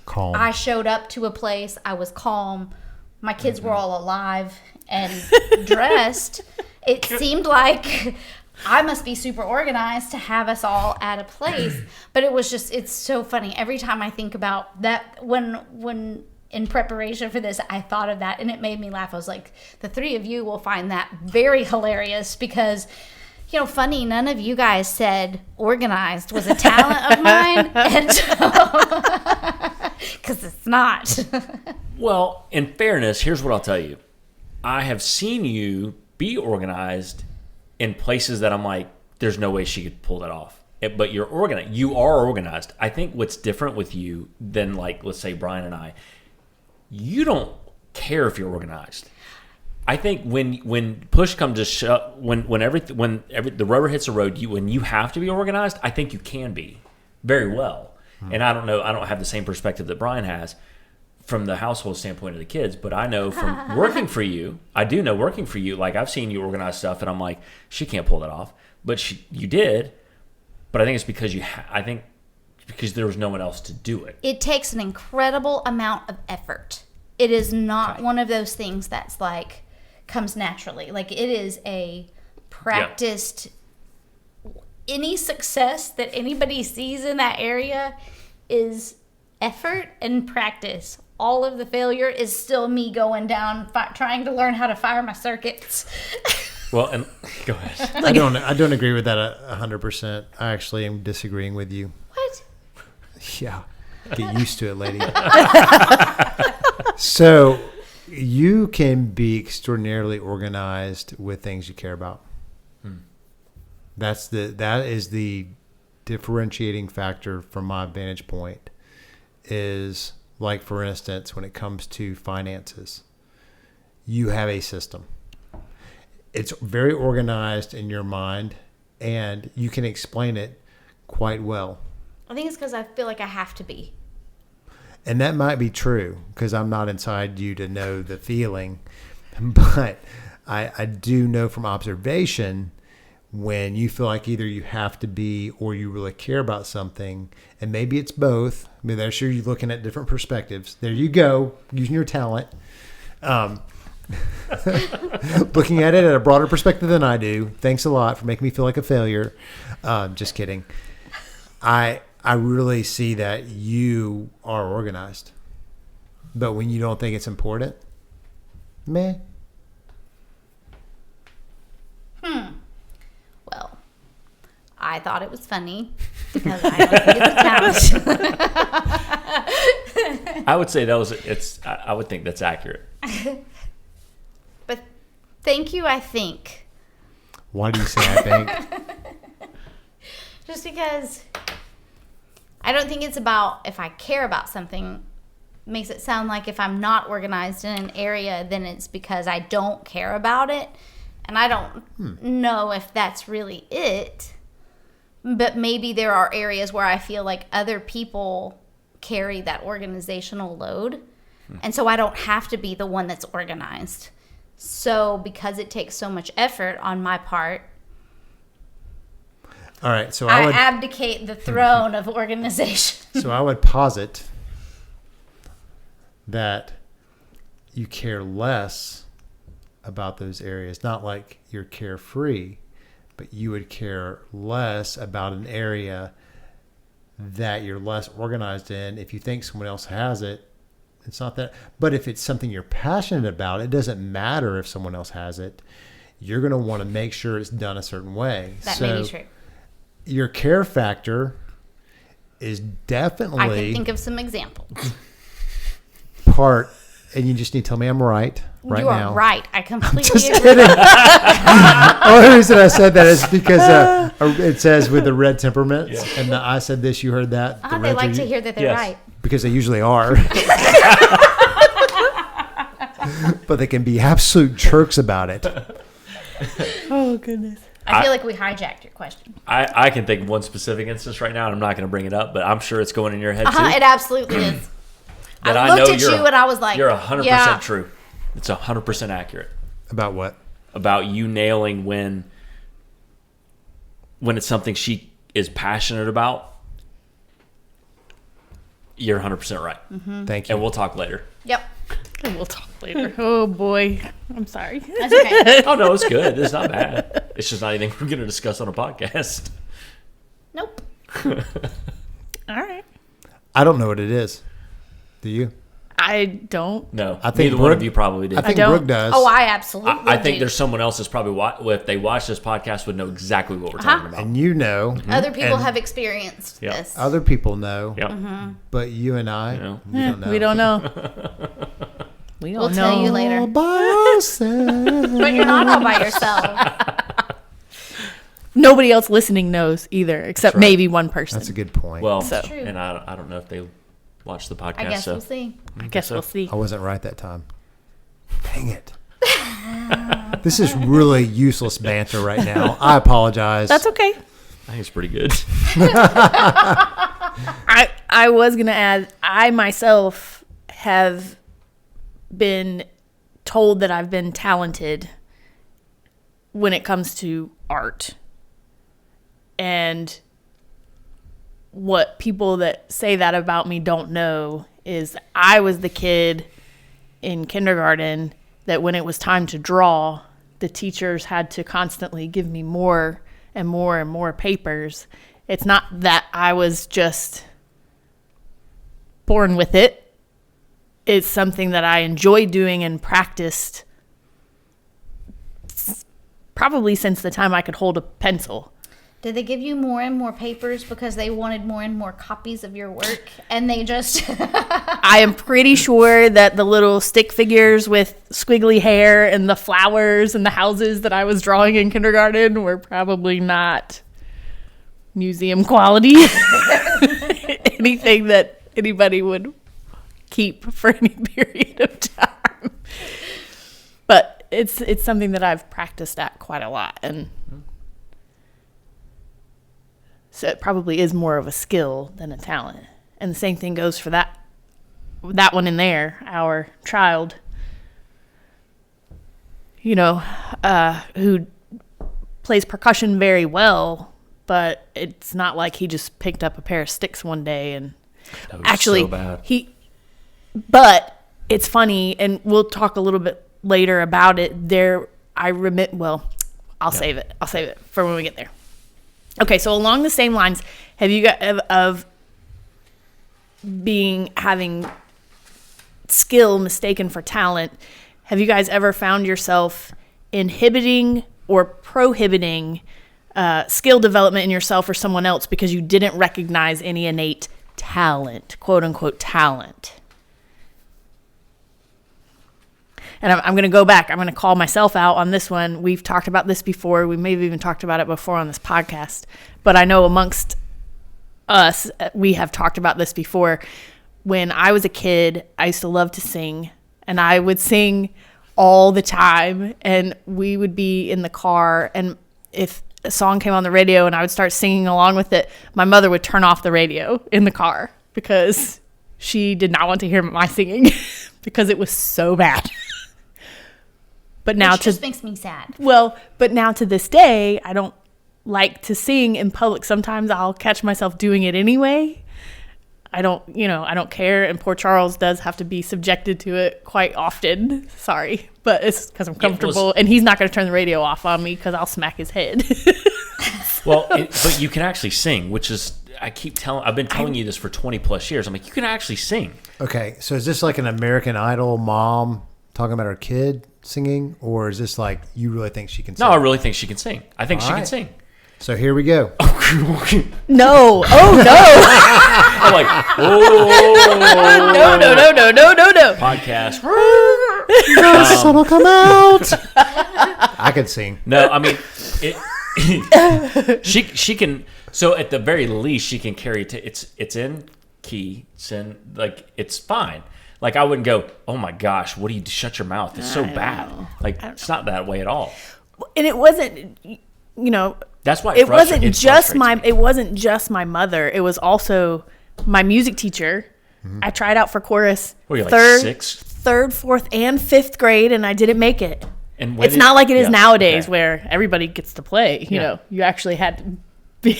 calm. I showed up to a place. I was calm. My kids were all alive and dressed. It seemed like I must be super organized to have us all at a place. But it's so funny. Every time I think about that, when in preparation for this, I thought of that and it made me laugh. I was like, the 3 of you will find that very hilarious because funny, none of you guys said organized was a talent of mine. And because it's not. Well, in fairness, here's what I'll tell you. I have seen you be organized in places that I'm like, there's no way she could pull that off. But you're organized. You are organized. I think what's different with you than, like, let's say Brian and I, you don't care if you're organized. I think when push comes to shove, when the rubber hits the road, when you have to be organized, I think you can be very well. And I don't know, I don't have the same perspective that Brian has from the household standpoint of the kids, but I know from working for you, I do know working for you, like I've seen you organize stuff, and I'm like, she can't pull that off, but you did. But I think it's because because there was no one else to do it. It takes an incredible amount of effort. It is not one of those things that's like comes naturally. Like, it is a practiced. Any success that anybody sees in that area is effort and practice. All of the failure is still me going down, trying to learn how to fire my circuits. Well, and go ahead. I don't agree with that 100%. I actually am disagreeing with you. What? Yeah. Get used to it, lady. So you can be extraordinarily organized with things you care about. That is the differentiating factor from my vantage point. Is, like, for instance, when it comes to finances, you have a system. It's very organized in your mind, and you can explain it quite well. I think it's because I feel like I have to be. And that might be true, because I'm not inside you to know the feeling. But I do know from observation, when you feel like either you have to be or you really care about something, and maybe it's both. I mean, there's sure you're looking at different perspectives. There you go, using your talent. Looking at it at a broader perspective than I do. Thanks a lot for making me feel like a failure. Just kidding. I really see that you are organized. But when you don't think it's important, meh. Well, I thought it was funny because I don't think it's a challenge. I would say I would think that's accurate. But thank you, I think. Why do you say I think? Just because I don't think it's about if I care about something. Makes it sound like if I'm not organized in an area, then it's because I don't care about it. And I don't know if that's really it. But maybe there are areas where I feel like other people carry that organizational load. And so I don't have to be the one that's organized. So because it takes so much effort on my part, All right, so I abdicate the throne of organization. So I would posit that you care less about those areas. Not like you're carefree, but you would care less about an area that you're less organized in. If you think someone else has it, it's not that. But if it's something you're passionate about, it doesn't matter if someone else has it. You're going to want to make sure it's done a certain way. That may be true. Your care factor is definitely... I can think of some examples. Part, and you just need to tell me I'm right now. You are right. I completely Just agree. kidding. The only reason I said that is because it says with the red temperaments, and I said this, you heard that. The They Reds like are- to hear that they're right. because they usually are. But they can be absolute jerks about it. Oh, goodness. I feel like we hijacked your question. I can think of one specific instance right now, and I'm not going to bring it up, but I'm sure it's going in your head too. It absolutely is. That I looked at you and I was like, you're 100% yeah. true. It's 100% accurate. About what? About you nailing when it's something she is passionate about. You're 100% right. Mm-hmm. Thank you. And we'll talk later. Yep. And we'll talk later. Oh, boy. I'm sorry. That's okay. Oh, no, it's good. It's not bad. It's just not anything we're going to discuss on a podcast. Nope. All right. I don't know what it is. Do you? I don't. No, I think neither one Brooke- of you probably did. I think don't. Brooke does. Oh, I absolutely I think do. there's someone else that's probably if they watch this podcast would know exactly what we're talking about. And you know. Other people And have experienced Yeah. this. Other people know. Yep. Mm-hmm. But you and I, You know. we don't know. We don't know. We don't We'll know. tell you later. All by yourself. But you're not all by yourself. Nobody else listening knows either, except right. maybe one person. That's a good point. Well, So- True. and I don't know if they watch the podcast. I guess so. we'll see. I guess we'll see. I wasn't right that time. Dang it. This is really useless banter right now. I apologize. That's okay. I think it's pretty good. I was going to add, I myself have been told that I've been talented when it comes to art. And what people that say that about me don't know is I was the kid in kindergarten that when it was time to draw, the teachers had to constantly give me more and more and more papers. It's not that I was just born with it. It's something that I enjoy doing and practiced probably since the time I could hold a pencil. Did they give you more and more papers because they wanted more and more copies of your work? And they just... I am pretty sure that the little stick figures with squiggly hair and the flowers and the houses that I was drawing in kindergarten were probably not museum quality. Anything that anybody would keep for any period of time. But it's something that I've practiced at quite a lot, and so it probably is more of a skill than a talent. And the same thing goes for that one in there, our child, who plays percussion very well, but it's not like he just picked up a pair of sticks one day and That was actually so bad. But it's funny, and we'll talk a little bit later about it. I'll save it. I'll save it for when we get there. Okay, so along the same lines, have you got of having skill mistaken for talent? Have you guys ever found yourself inhibiting or prohibiting skill development in yourself or someone else because you didn't recognize any innate talent, quote unquote talent? And I'm going to go back. I'm going to call myself out on this one. We've talked about this before. We may have even talked about it before on this podcast. But I know amongst us, we have talked about this before. When I was a kid, I used to love to sing. And I would sing all the time. And we would be in the car. And if a song came on the radio and I would start singing along with it, my mother would turn off the radio in the car because she did not want to hear my singing because it was so bad. But now Which just makes me sad. But now to this day, I don't like to sing in public. Sometimes I'll catch myself doing it anyway. I don't care. And poor Charles does have to be subjected to it quite often. Sorry, but it's because I'm comfortable, and he's not going to turn the radio off on me because I'll smack his head. But you can actually sing, which is, I've been telling you this for 20 plus years. I'm like, you can actually sing. Okay, so is this like an American Idol mom talking about her kid singing, or is this like you really think she can sing? No, I really think she can sing. I think All she right. can sing. So here we go. No. Oh, no. I'm like, oh. No. Podcast. The sun will come out. I could sing. No, I mean, she can. So at the very least, she can carry it. It's in key. It's fine. Like, I wouldn't go, oh my gosh, what do you shut your mouth? It's so bad. Like, it's not that way at all. And it wasn't, That's why it wasn't just my mother. It was also my music teacher. Mm-hmm. I tried out for chorus. Were you like sixth? Third, fourth, and fifth grade, and I didn't make it. And it's not like it is nowadays okay. where everybody gets to play. You know, you actually had to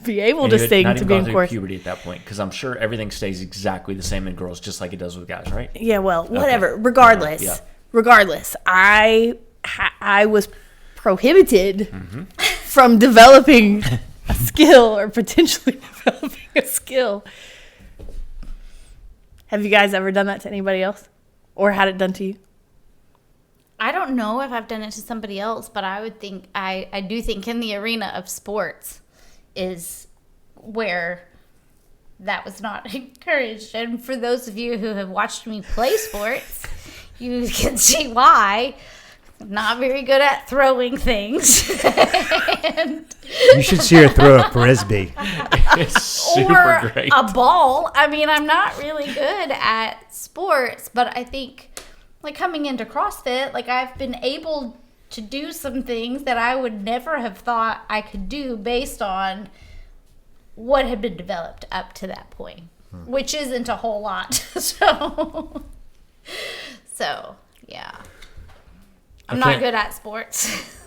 be able to sing to be in chorus. Puberty at that point, because I'm sure everything stays exactly the same in girls, just like it does with guys, right? Yeah, well, whatever. Okay. Regardless, I was prohibited from developing a skill or potentially developing a skill. Have you guys ever done that to anybody else, or had it done to you? I don't know if I've done it to somebody else, but I would think I do think in the arena of sports is where that was not encouraged. And for those of you who have watched me play sports, you can see why. Not very good at throwing things. And You should see her throw a frisbee. It's super or great. a ball. I mean, I'm not really good at sports, but I think like coming into CrossFit, like I've been able to do some things that I would never have thought I could do based on what had been developed up to that point, which isn't a whole lot. So yeah. I'm not good at sports.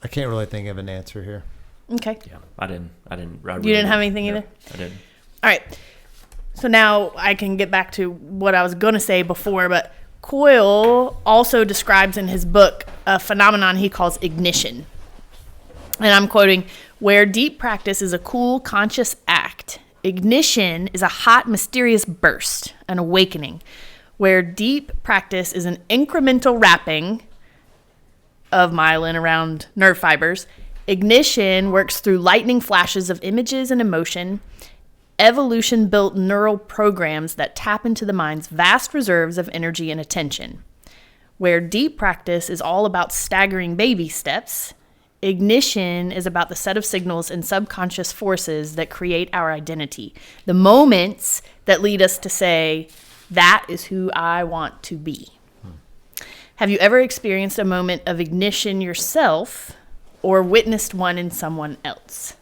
I can't really think of an answer here. Okay. Yeah, I didn't. You didn't have anything either? I didn't. All right. So now I can get back to what I was going to say before, but Coyle also describes in his book a phenomenon he calls ignition. And I'm quoting, where deep practice is a cool, conscious act, ignition is a hot, mysterious burst, an awakening. Where deep practice is an incremental wrapping of myelin around nerve fibers, ignition works through lightning flashes of images and emotion, evolution-built neural programs that tap into the mind's vast reserves of energy and attention. Where deep practice is all about staggering baby steps, ignition is about the set of signals and subconscious forces that create our identity, the moments that lead us to say, that is who I want to be. Have you ever experienced a moment of ignition yourself or witnessed one in someone else?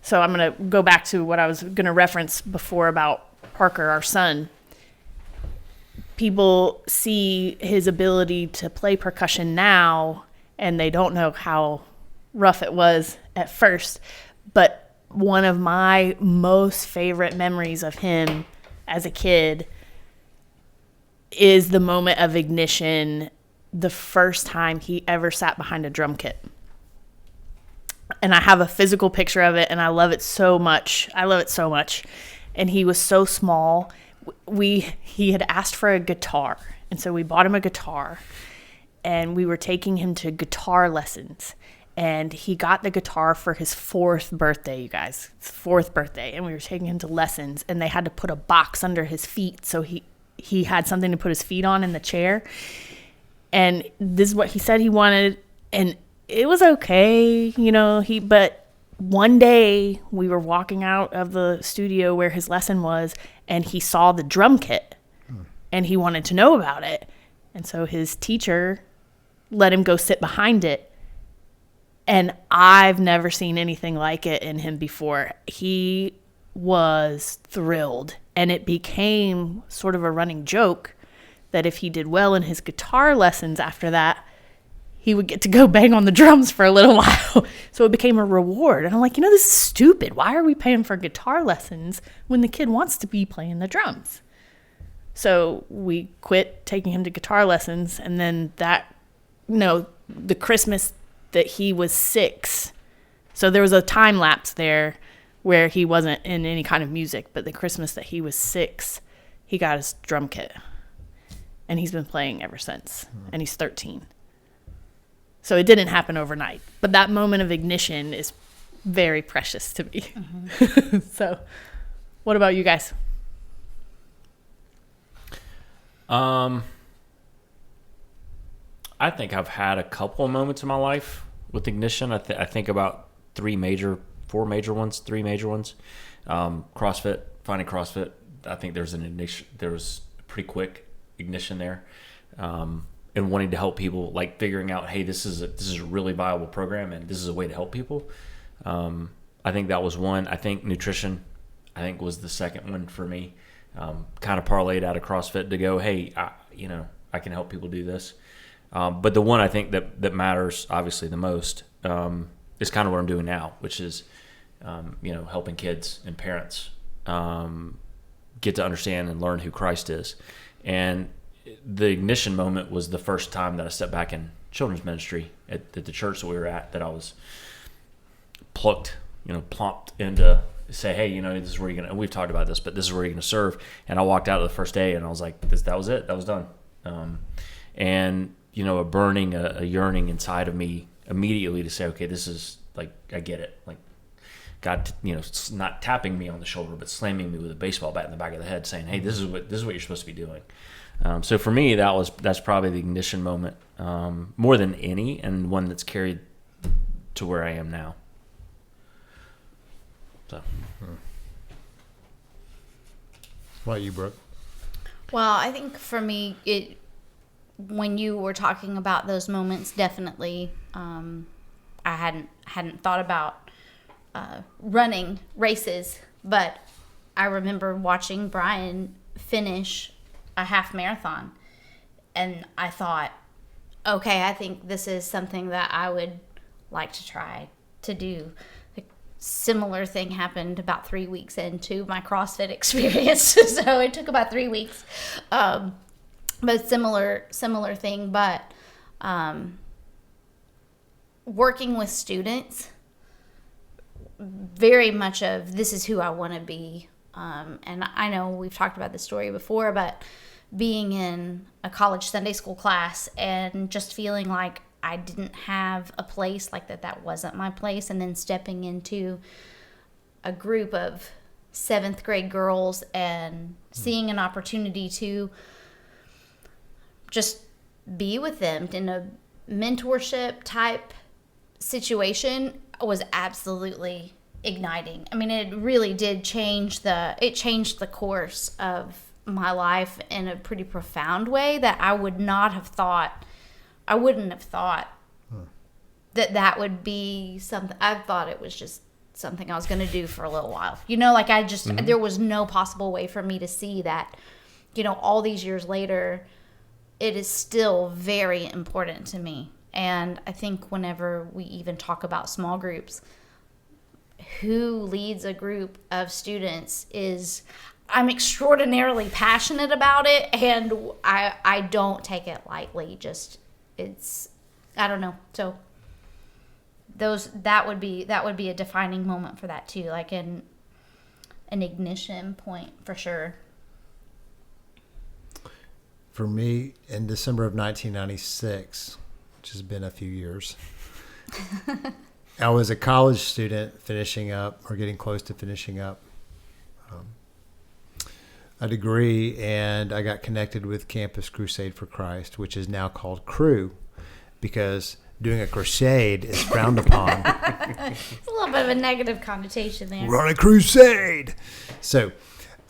So I'm going to go back to what I was going to reference before about Parker, our son. People see his ability to play percussion now, and they don't know how rough it was at first. But one of my most favorite memories of him as a kid is the moment of ignition, the first time he ever sat behind a drum kit. And I have a physical picture of it, and I love it so much. And he was so small. He had asked for a guitar, and so we bought him a guitar, and we were taking him to guitar lessons. And he got the guitar for his 4th birthday, you guys. His 4th birthday. And we were taking him to lessons, and they had to put a box under his feet so he had something to put his feet on in the chair. And this is what he said he wanted. And it was okay, but one day we were walking out of the studio where his lesson was, and he saw the drum kit and he wanted to know about it. And so his teacher let him go sit behind it. And I've never seen anything like it in him before. He was thrilled. And it became sort of a running joke that if he did well in his guitar lessons after that, he would get to go bang on the drums for a little while. So it became a reward. And I'm like, this is stupid. Why are we paying for guitar lessons when the kid wants to be playing the drums? So we quit taking him to guitar lessons. And then the Christmas that he was 6. So there was a time lapse there where he wasn't in any kind of music, but the Christmas that he was 6, he got his drum kit. And he's been playing ever since. And he's 13. So it didn't happen overnight. But that moment of ignition is very precious to me. Mm-hmm. So what about you guys? I think I've had a couple of moments in my life with ignition. I think about 3 major ones. CrossFit, finding CrossFit. I think there's an ignition. There was a pretty quick ignition there, and wanting to help people, like figuring out, hey, this is a really viable program, and this is a way to help people. I think that was one. I think nutrition, was the second one for me. Kind of parlayed out of CrossFit to go, hey, I can help people do this. But the one I think that matters obviously the most is kind of what I'm doing now, which is helping kids and parents get to understand and learn who Christ is. And the ignition moment was the first time that I stepped back in children's ministry at the church that we were at, that I was plopped into say, hey, this is where you're gonna. We've talked about this, but this is where you're gonna serve. And I walked out of the first day, and I was like, that was it. That was done. And a burning, a yearning inside of me immediately to say, okay, this is like, I get it. Like God, not tapping me on the shoulder, but slamming me with a baseball bat in the back of the head, saying, hey, this is what you're supposed to be doing. So for me, that's probably the ignition moment, more than any, and one that's carried to where I am now. So, What about you, Brooke? Well, I think for me, when you were talking about those moments, definitely, I hadn't thought about running races, but I remember watching Brian finish a half marathon, and I thought, okay, I think this is something that I would like to try to do. A similar thing happened about 3 weeks into my CrossFit experience, so it took about 3 weeks, but similar thing. But working with students, very much of this is who I want to be. And I know we've talked about this story before, but being in a college Sunday school class and just feeling like I didn't have a place, like that wasn't my place, and then stepping into a group of 7th grade girls and seeing an opportunity to just be with them in a mentorship type situation was absolutely igniting. I mean, it really did changed the course of my life in a pretty profound way that I wouldn't have thought that would be something. I thought it was just something I was going to do for a little while. Like I just, there was no possible way for me to see that, all these years later, it is still very important to me. And I think whenever we even talk about small groups, who leads a group of students I'm extraordinarily passionate about it, and I don't take it lightly. I don't know. So that would be a defining moment for that too, like an ignition point for sure. For me, in December of 1996, which has been a few years, I was a college student finishing up or getting close to finishing up a degree, and I got connected with Campus Crusade for Christ, which is now called Crew, because doing a crusade is frowned upon. It's a little bit of a negative connotation there. We're on a crusade. So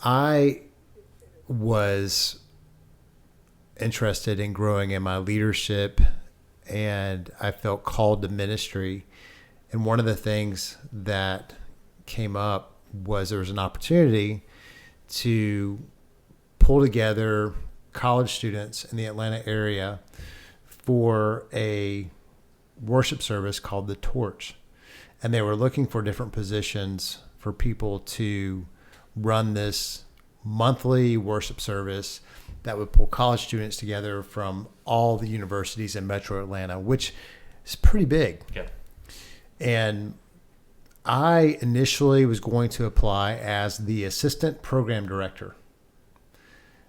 I was interested in growing in my leadership, and I felt called to ministry. And one of the things that came up was there was an opportunity to pull together college students in the Atlanta area for a worship service called The Torch. And they were looking for different positions for people to run this monthly worship service that would pull college students together from all the universities in Metro Atlanta, which is pretty big. Yeah. And I initially was going to apply as the assistant program director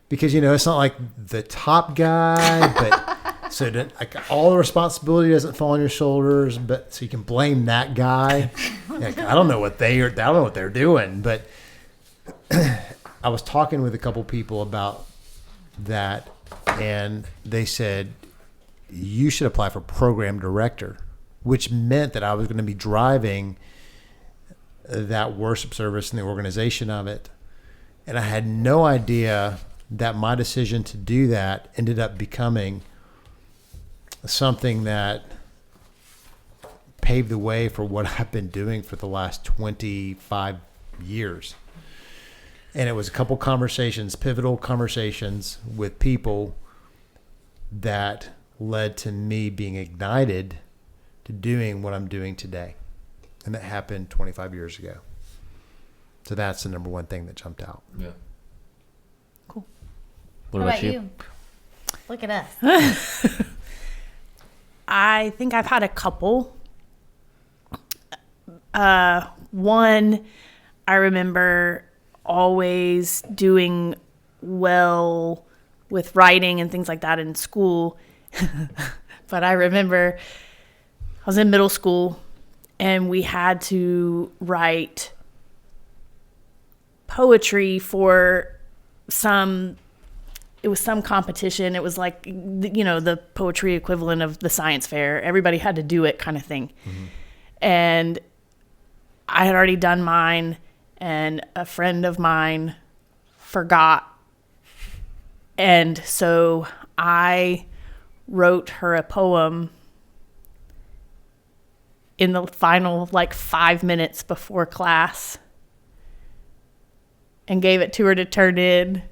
because, it's not like the top guy, but so that all the responsibility doesn't fall on your shoulders, but so you can blame that guy. I don't know what they're doing, but I was talking with a couple people about that, and they said, you should apply for program director, which meant that I was going to be driving that worship service and the organization of it. And I had no idea that my decision to do that ended up becoming something that paved the way for what I've been doing for the last 25 years. And it was a couple conversations, pivotal conversations with people that led to me being ignited to doing what I'm doing today. And that happened 25 years ago. So that's the number one thing that jumped out. Yeah. Cool. What about you? Look at us. I think I've had a couple. One, I remember always doing well with writing and things like that in school. But I remember I was in middle school and we had to write poetry for some it was some competition. It was like, the poetry equivalent of the science fair. Everybody had to do it kind of thing. Mm-hmm. And I had already done mine, and a friend of mine forgot. And so I wrote her a poem in the final 5 minutes before class and gave it to her to turn in.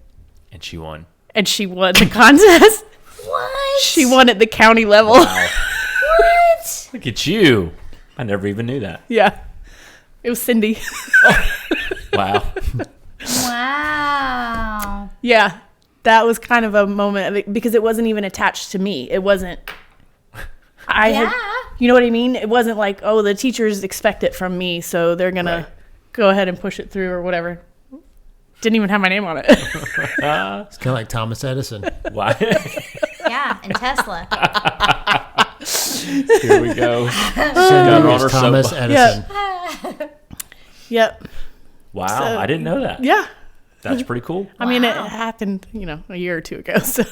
And she won. And she won the contest. What? She won at the county level. Wow. What? Look at you. I never even knew that. Yeah. It was Cindy. Wow. Wow. Yeah. That was kind of a moment because it wasn't even attached to me. It wasn't. You know what I mean? It wasn't like, oh, the teachers expect it from me, so they're going to go ahead and push it through or whatever. Didn't even have my name on it. It's kind of like Thomas Edison. Why? Yeah, and Tesla. Here we go. Thomas Edison. Yep. Wow, So, I didn't know that. Yeah. That's pretty cool. I mean, it happened, a year or two ago. So,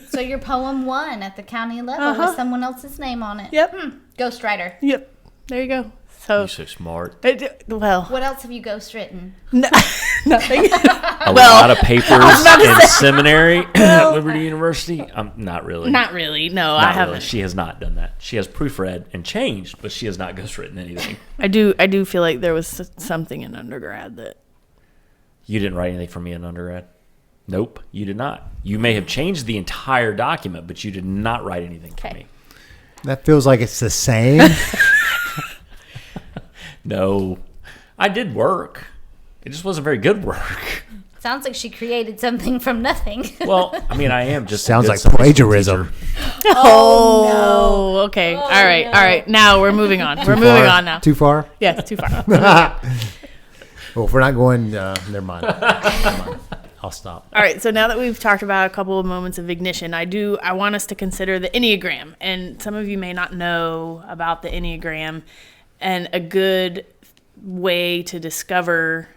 So your poem won at the county level with someone else's name on it. Yep. Ghostwriter. Yep. There you go. So, You're so smart. What else have you ghostwritten? Nothing. A lot of papers in seminary at Liberty University. Not really. Not really. No, Not I haven't. Really. She has not done that. She has proofread and changed, but she has not ghostwritten anything. I do feel like there was something in undergrad that. You didn't write anything for me in undergrad? Nope, you did not. You may have changed the entire document, but you did not write anything for me. That feels like it's the same. No, I did work. It just wasn't very good work. Sounds like she created something from nothing. Well, I mean, I am just Sounds a like good Sunday school plagiarism. teacher. Oh, okay. All right. Now we're moving on. We're moving on now. Too far? Yeah, too far. Well, if we're not going, never mind. I'll stop. All right. So now that we've talked about a couple of moments of ignition, I want us to consider the Enneagram. And some of you may not know about the Enneagram. And a good way to discover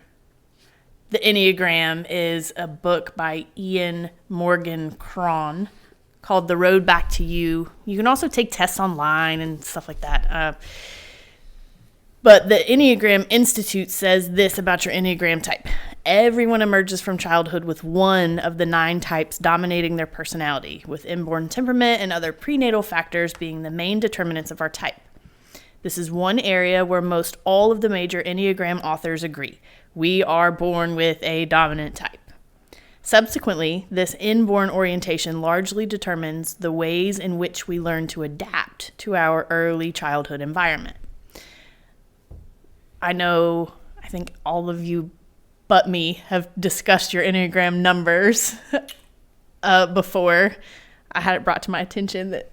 the Enneagram is a book by Ian Morgan Cron called The Road Back to You. You can also take tests online and stuff like that. But the Enneagram Institute says this about your Enneagram type. Everyone emerges from childhood with one of the 9 types dominating their personality, with inborn temperament and other prenatal factors being the main determinants of our type. This is one area where most all of the major Enneagram authors agree. We are born with a dominant type. Subsequently, this inborn orientation largely determines the ways in which we learn to adapt to our early childhood environment. I think all of you but me have discussed your Enneagram numbers before. I had it brought to my attention that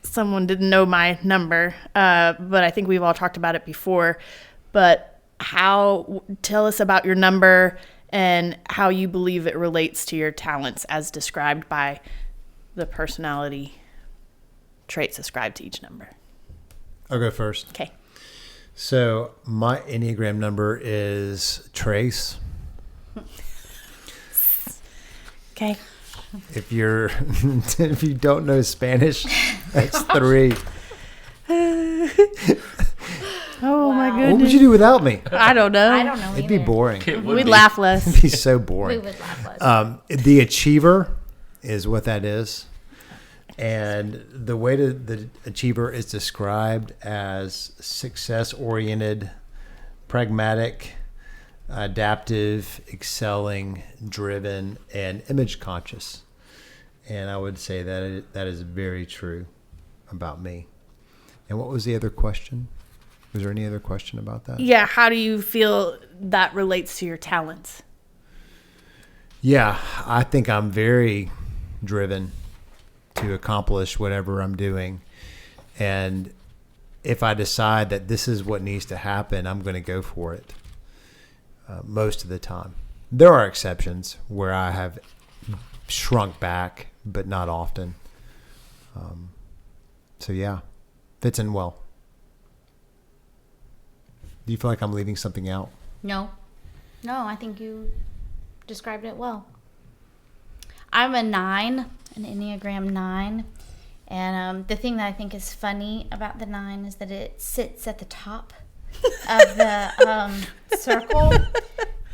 someone didn't know my number, but I think we've all talked about it before. But tell us about your number and how you believe it relates to your talents as described by the personality traits ascribed to each number. I'll go first. Okay. So my Enneagram number is Trace. Okay. If you don't know Spanish, that's 3. Oh my goodness. What would you do without me? I don't know. I don't know It'd be either. boring. We'd laugh less. It'd be so We boring. would laugh less. The achiever is what that is. And the way the achiever is described as success-oriented, pragmatic, adaptive, excelling, driven, and image conscious. And I would say that is very true about me. And what was the other question? Was there any other question about that? Yeah, how do you feel that relates to your talents? Yeah, I think I'm very driven to accomplish whatever I'm doing. And if I decide that this is what needs to happen, I'm going to go for it most of the time. There are exceptions where I have shrunk back, but not often. So yeah, fits in well. Do you feel like I'm leaving something out? No, I think you described it well. I'm a 9, an Enneagram 9. And the thing that I think is funny about the 9 is that it sits at the top of the circle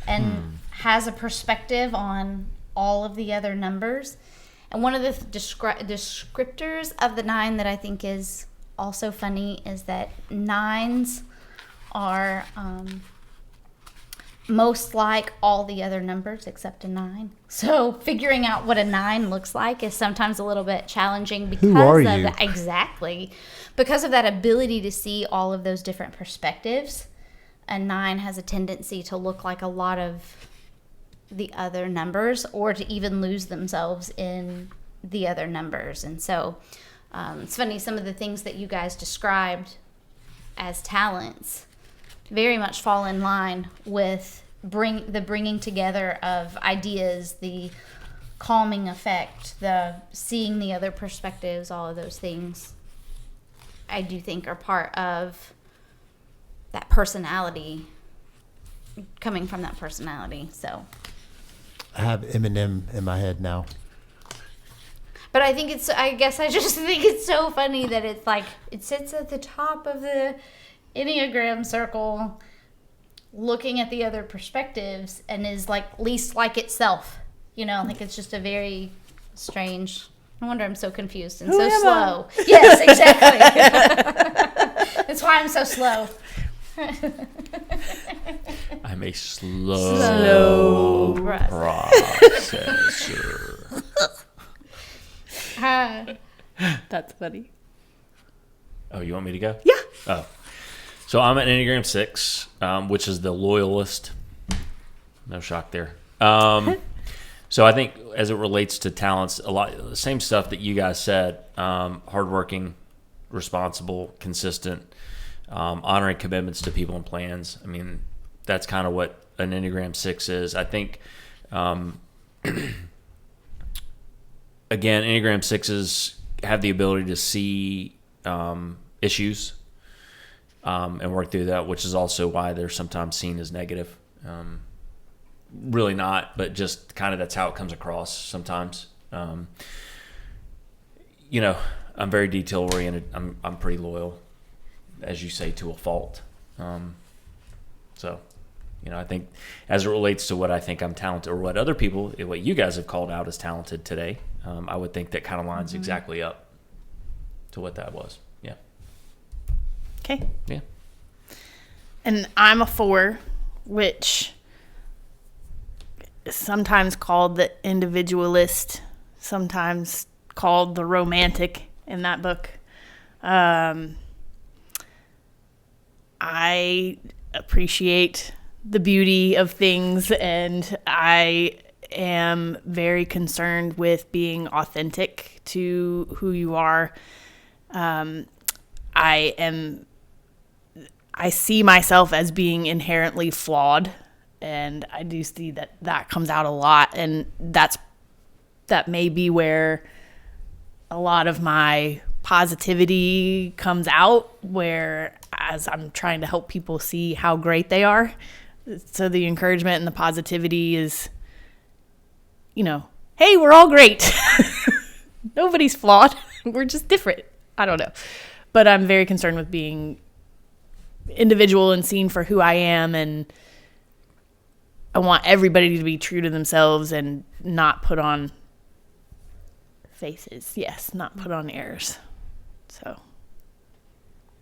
and has a perspective on all of the other numbers. And one of the descriptors of the 9 that I think is also funny is that 9s are most like all the other numbers except a 9. So figuring out what a 9 looks like is sometimes a little bit challenging because of that. Exactly. Because of that ability to see all of those different perspectives, a 9 has a tendency to look like a lot of the other numbers or to even lose themselves in the other numbers. And so it's funny, some of the things that you guys described as talents very much fall in line with the bringing together of ideas, the calming effect, the seeing the other perspectives, all of those things I do think are part of that personality, coming from that personality. So I have Eminem in my head now. But I think I guess I just think it's so funny that it's like, it sits at the top of the Enneagram circle looking at the other perspectives and is like least like itself. You know, like it's just a very strange, no wonder I'm so confused and so slow. Yes, exactly. That's why I'm so slow. I'm a slow processor. That's funny. Oh, you want me to go? Yeah. Oh. So I'm an Enneagram 6, which is the loyalist. No shock there. So I think as it relates to talents, a lot the same stuff that you guys said, hardworking, responsible, consistent, honoring commitments to people and plans. I mean, that's kind of what an Enneagram 6 is. I think, again, Enneagram 6s have the ability to see issues and work through that, which is also why they're sometimes seen as negative. Really not, but just kind of that's how it comes across sometimes. You know, I'm very detail oriented. I'm pretty loyal, as you say, to a fault. So, you know, I think as it relates to what I think I'm talented, or what other people, what you guys have called out as talented today, I would think that kind of lines exactly up to what that was. Yeah. Okay. Yeah. And I'm a 4, which is sometimes called the individualist, sometimes called the romantic in that book. I appreciate the beauty of things, and I am very concerned with being authentic to who you are. I see myself as being inherently flawed, and I do see that comes out a lot, and that may be where a lot of my positivity comes out, where as I'm trying to help people see how great they are. So the encouragement and the positivity is, you know, hey, we're all great. Nobody's flawed. We're just different. I don't know. But I'm very concerned with being individual and seen for who I am, and I want everybody to be true to themselves and not put on faces. Yes, not put on airs. So,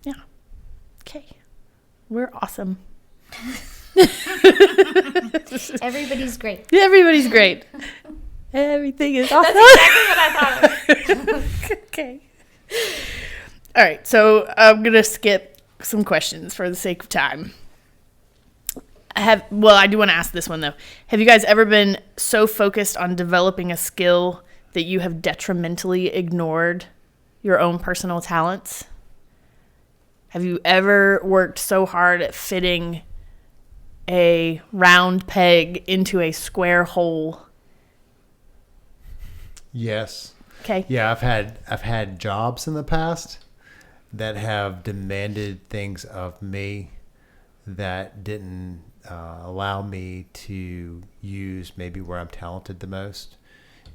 yeah. Okay. We're awesome. Everybody's great. Everybody's great. Everything is awesome. That's exactly what I thought. Okay. All right. So I'm going to skip some questions for the sake of time. I do want to ask this one, though. Have you guys ever been so focused on developing a skill that you have detrimentally ignored your own personal talents? Have you ever worked so hard at fitting a round peg into a square hole? Yes. Okay. Yeah, I've had jobs in the past that have demanded things of me that didn't allow me to use maybe where I'm talented the most.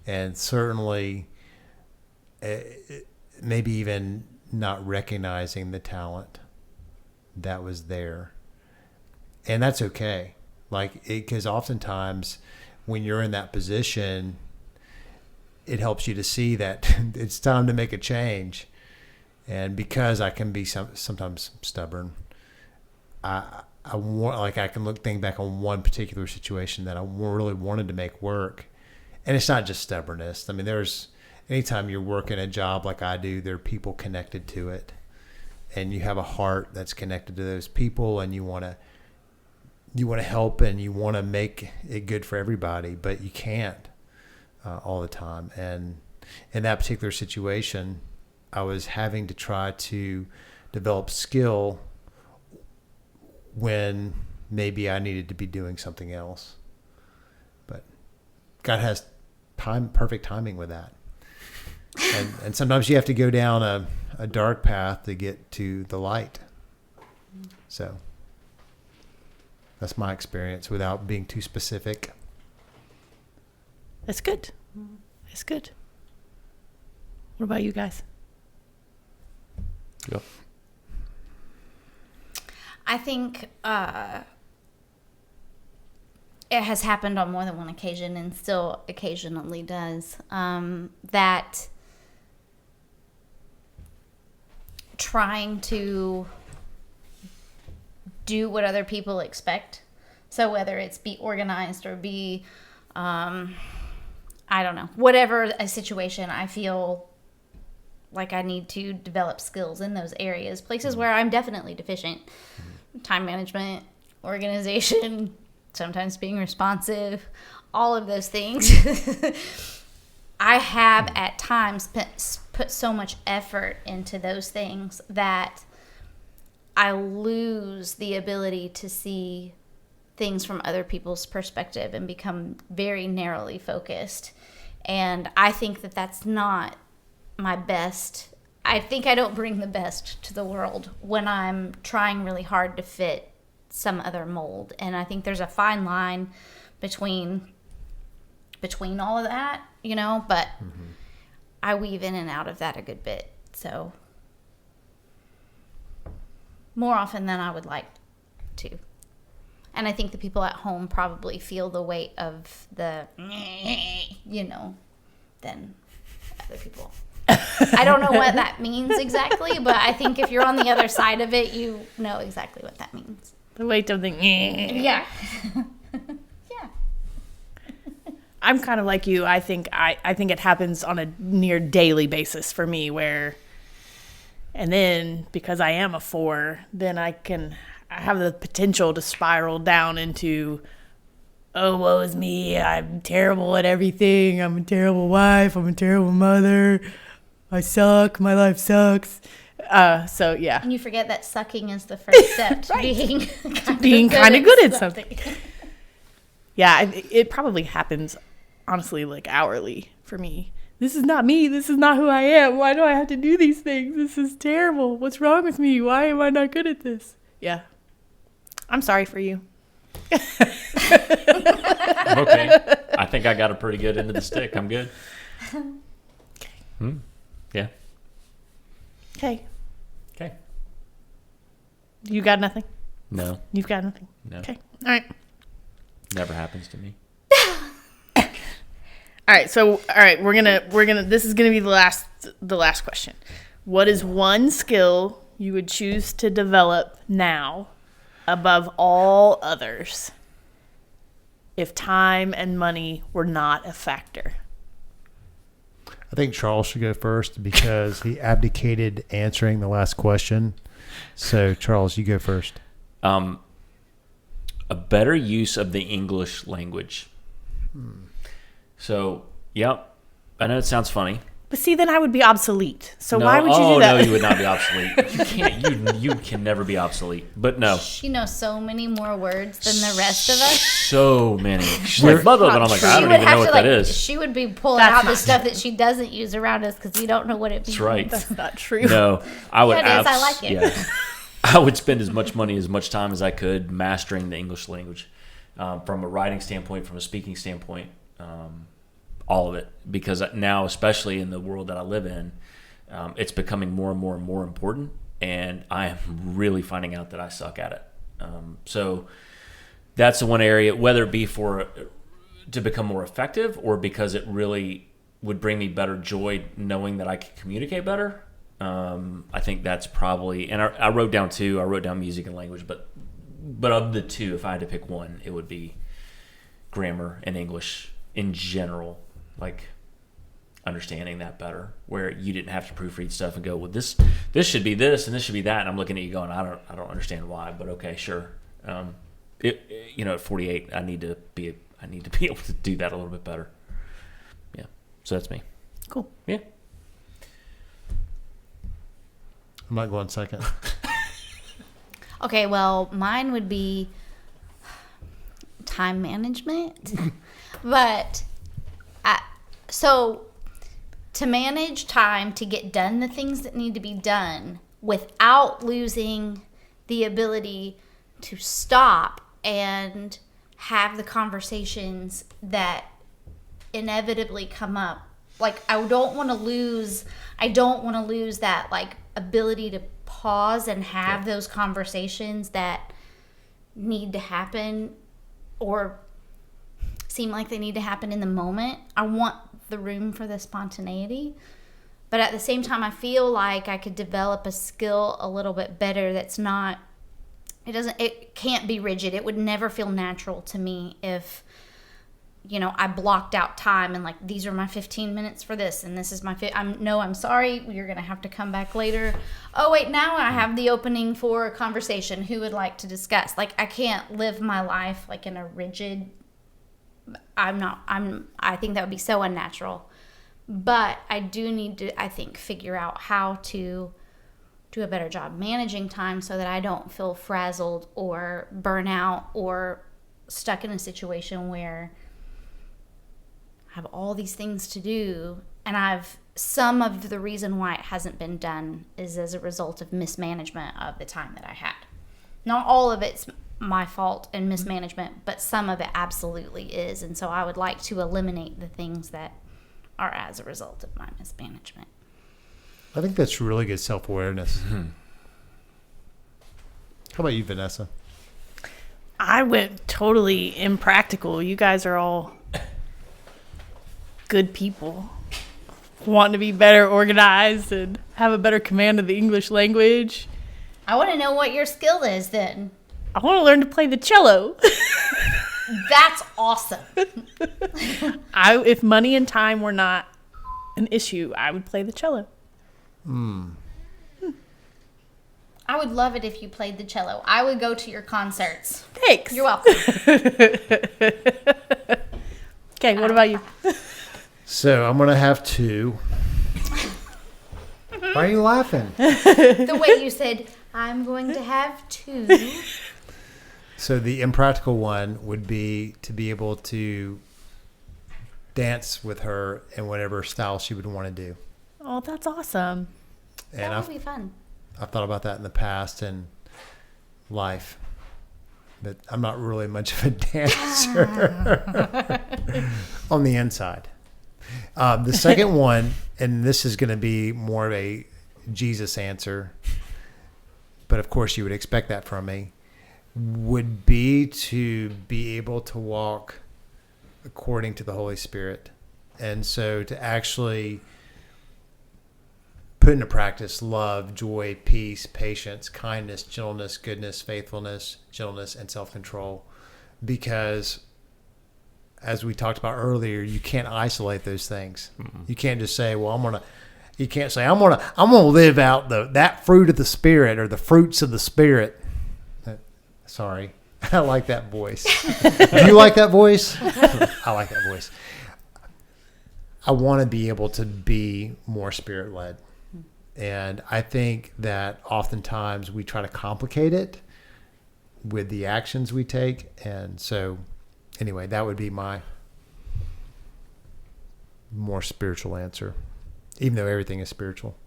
And certainly maybe even not recognizing the talent that was there. And that's okay. Like, because oftentimes when you're in that position, it helps you to see that it's time to make a change. And because I can be sometimes stubborn, I can think back on one particular situation that I really wanted to make work. And it's not just stubbornness. I mean, anytime you're working a job like I do, there are people connected to it. And you have a heart that's connected to those people, and you want to help, and you want to make it good for everybody, but you can't all the time. And in that particular situation, I was having to try to develop skill when maybe I needed to be doing something else. But God has perfect timing with that. And sometimes you have to go down a dark path to get to the light. So that's my experience without being too specific. That's good. That's good. What about you guys? Yep. I think it has happened on more than one occasion, and still occasionally does, that trying to do what other people expect. So whether it's be organized or be, I don't know, whatever a situation, I feel like I need to develop skills in those areas, places where I'm definitely deficient. Time management, organization, sometimes being responsive, all of those things. I have at times put so much effort into those things that I lose the ability to see things from other people's perspective and become very narrowly focused. And I think that that's not my best. I think I don't bring the best to the world when I'm trying really hard to fit some other mold. And I think there's a fine line between all of that, but I weave in and out of that a good bit. So more often than I would like to. And I think the people at home probably feel the weight of the, than other people. I don't know what that means exactly, but I think if you're on the other side of it, you know exactly what that means. The weight of the... Yeah. Yeah. I'm kind of like you. I think it happens on a near daily basis for me and then because I am a 4, then I have the potential to spiral down into, oh, woe is me. I'm terrible at everything. I'm a terrible wife. I'm a terrible mother. I suck. My life sucks. So, yeah. And you forget that sucking is the first step to being kind of good at something. Yeah, it probably happens, honestly, like hourly for me. This is not me. This is not who I am. Why do I have to do these things? This is terrible. What's wrong with me? Why am I not good at this? Yeah. I'm sorry for you. Okay. I think I got a pretty good end of the stick. I'm good. Yeah. Okay. Okay. You got nothing? No. You've got nothing? No. Okay. All right. Never happens to me. All right. So, we're gonna. This is gonna be the last question. What is one skill you would choose to develop now above all others if time and money were not a factor? I think Charles should go first because he abdicated answering the last question. So, Charles, you go first. A better use of the English language. So, yep. I know it sounds funny. But see, then I would be obsolete. So No, why would you do that? No, you would not be obsolete. You can't. You can never be obsolete. But no. She knows so many more words than the rest of us. So many. She's like, blah, blah, blah. I'm like, I don't even know what that is. She would be pulling That's out the not stuff that she doesn't use around us because we don't know what it means. That's right. That's not true. No, I would. Yeah, it is. I like it. Yeah. I would spend as much money, as much time as I could mastering the English language, from a writing standpoint, from a speaking standpoint, all of it, because now, especially in the world that I live in, it's becoming more and more and more important, and I am really finding out that I suck at it. So that's the one area, whether it be to become more effective or because it really would bring me better joy knowing that I can communicate better. I think that's probably, and I wrote down two. I wrote down music and language, but of the two, if I had to pick one, it would be grammar and English in general, like understanding that better, where you didn't have to proofread stuff and go, well, this should be this and this should be that, and I'm looking at you going, I don't understand why, but okay, sure. At 48, I need to be able to do that a little bit better. Yeah, so that's me. Cool. Yeah. I'm not going second. Okay, well, mine would be time management. But so to manage time to get done the things that need to be done without losing the ability to stop and have the conversations that inevitably come up. Like, I don't want to lose that, like, ability to pause and have those conversations that need to happen or seem like they need to happen in the moment. I want the room for the spontaneity. But at the same time, I feel like I could develop a skill a little bit better that's not, it can't be rigid. It would never feel natural to me if, I blocked out time and, like, these are my 15 minutes for this, and this is my I'm sorry, you're going to have to come back later. Oh, wait, now I have the opening for a conversation. Who would like to discuss? Like, I can't live my life, like, in a rigid, I think that would be so unnatural. But I do need to, I think, figure out how to do a better job managing time so that I don't feel frazzled or burn out or stuck in a situation where I have all these things to do, and some of the reason why it hasn't been done is as a result of mismanagement of the time that I had. Not all of it's my fault and mismanagement, but some of it absolutely is. And so I would like to eliminate the things that are as a result of my mismanagement. I think that's really good self-awareness. Mm-hmm. How about you, Vanessa? I went totally impractical. You guys are all good people, wanting to be better organized and have a better command of the English language. I want to know what your skill is then. I want to learn to play the cello. That's awesome. If money and time were not an issue, I would play the cello. I would love it if you played the cello. I would go to your concerts. Thanks. You're welcome. Okay, what about you? So I'm going to have two. Why are you laughing? The way you said, I'm going to have two. So the impractical one would be to be able to dance with her in whatever style she would want to do. Oh, that's awesome. And that would be fun. I've thought about that in the past and life. But I'm not really much of a dancer on the inside. The second one, and this is going to be more of a Jesus answer, but of course you would expect that from me, would be to be able to walk according to the Holy Spirit. And so to actually put into practice love, joy, peace, patience, kindness, gentleness, goodness, faithfulness, gentleness, and self-control. Because as we talked about earlier, you can't isolate those things. Mm-hmm. You can't just say, well, I'm gonna live out that fruit of the Spirit or the fruits of the Spirit. Sorry. I like that voice. Do you like that voice? I like that voice. I want to be able to be more Spirit-led. And I think that oftentimes we try to complicate it with the actions we take. And so, anyway, that would be my more spiritual answer, even though everything is spiritual.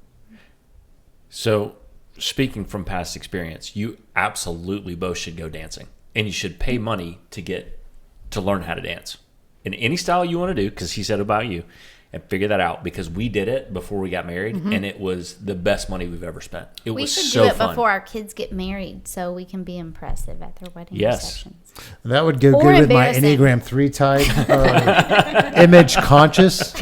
So, speaking from past experience, you absolutely both should go dancing. And you should pay money to learn how to dance. in any style you want to do, because he said about you, and figure that out, because we did it before we got married, and it was the best money we've ever spent. It We was should so do it fun. before our kids get married so we can be impressive at their wedding Yes. receptions. That would go Or good with my embarrassing. Enneagram 3 type, image conscious.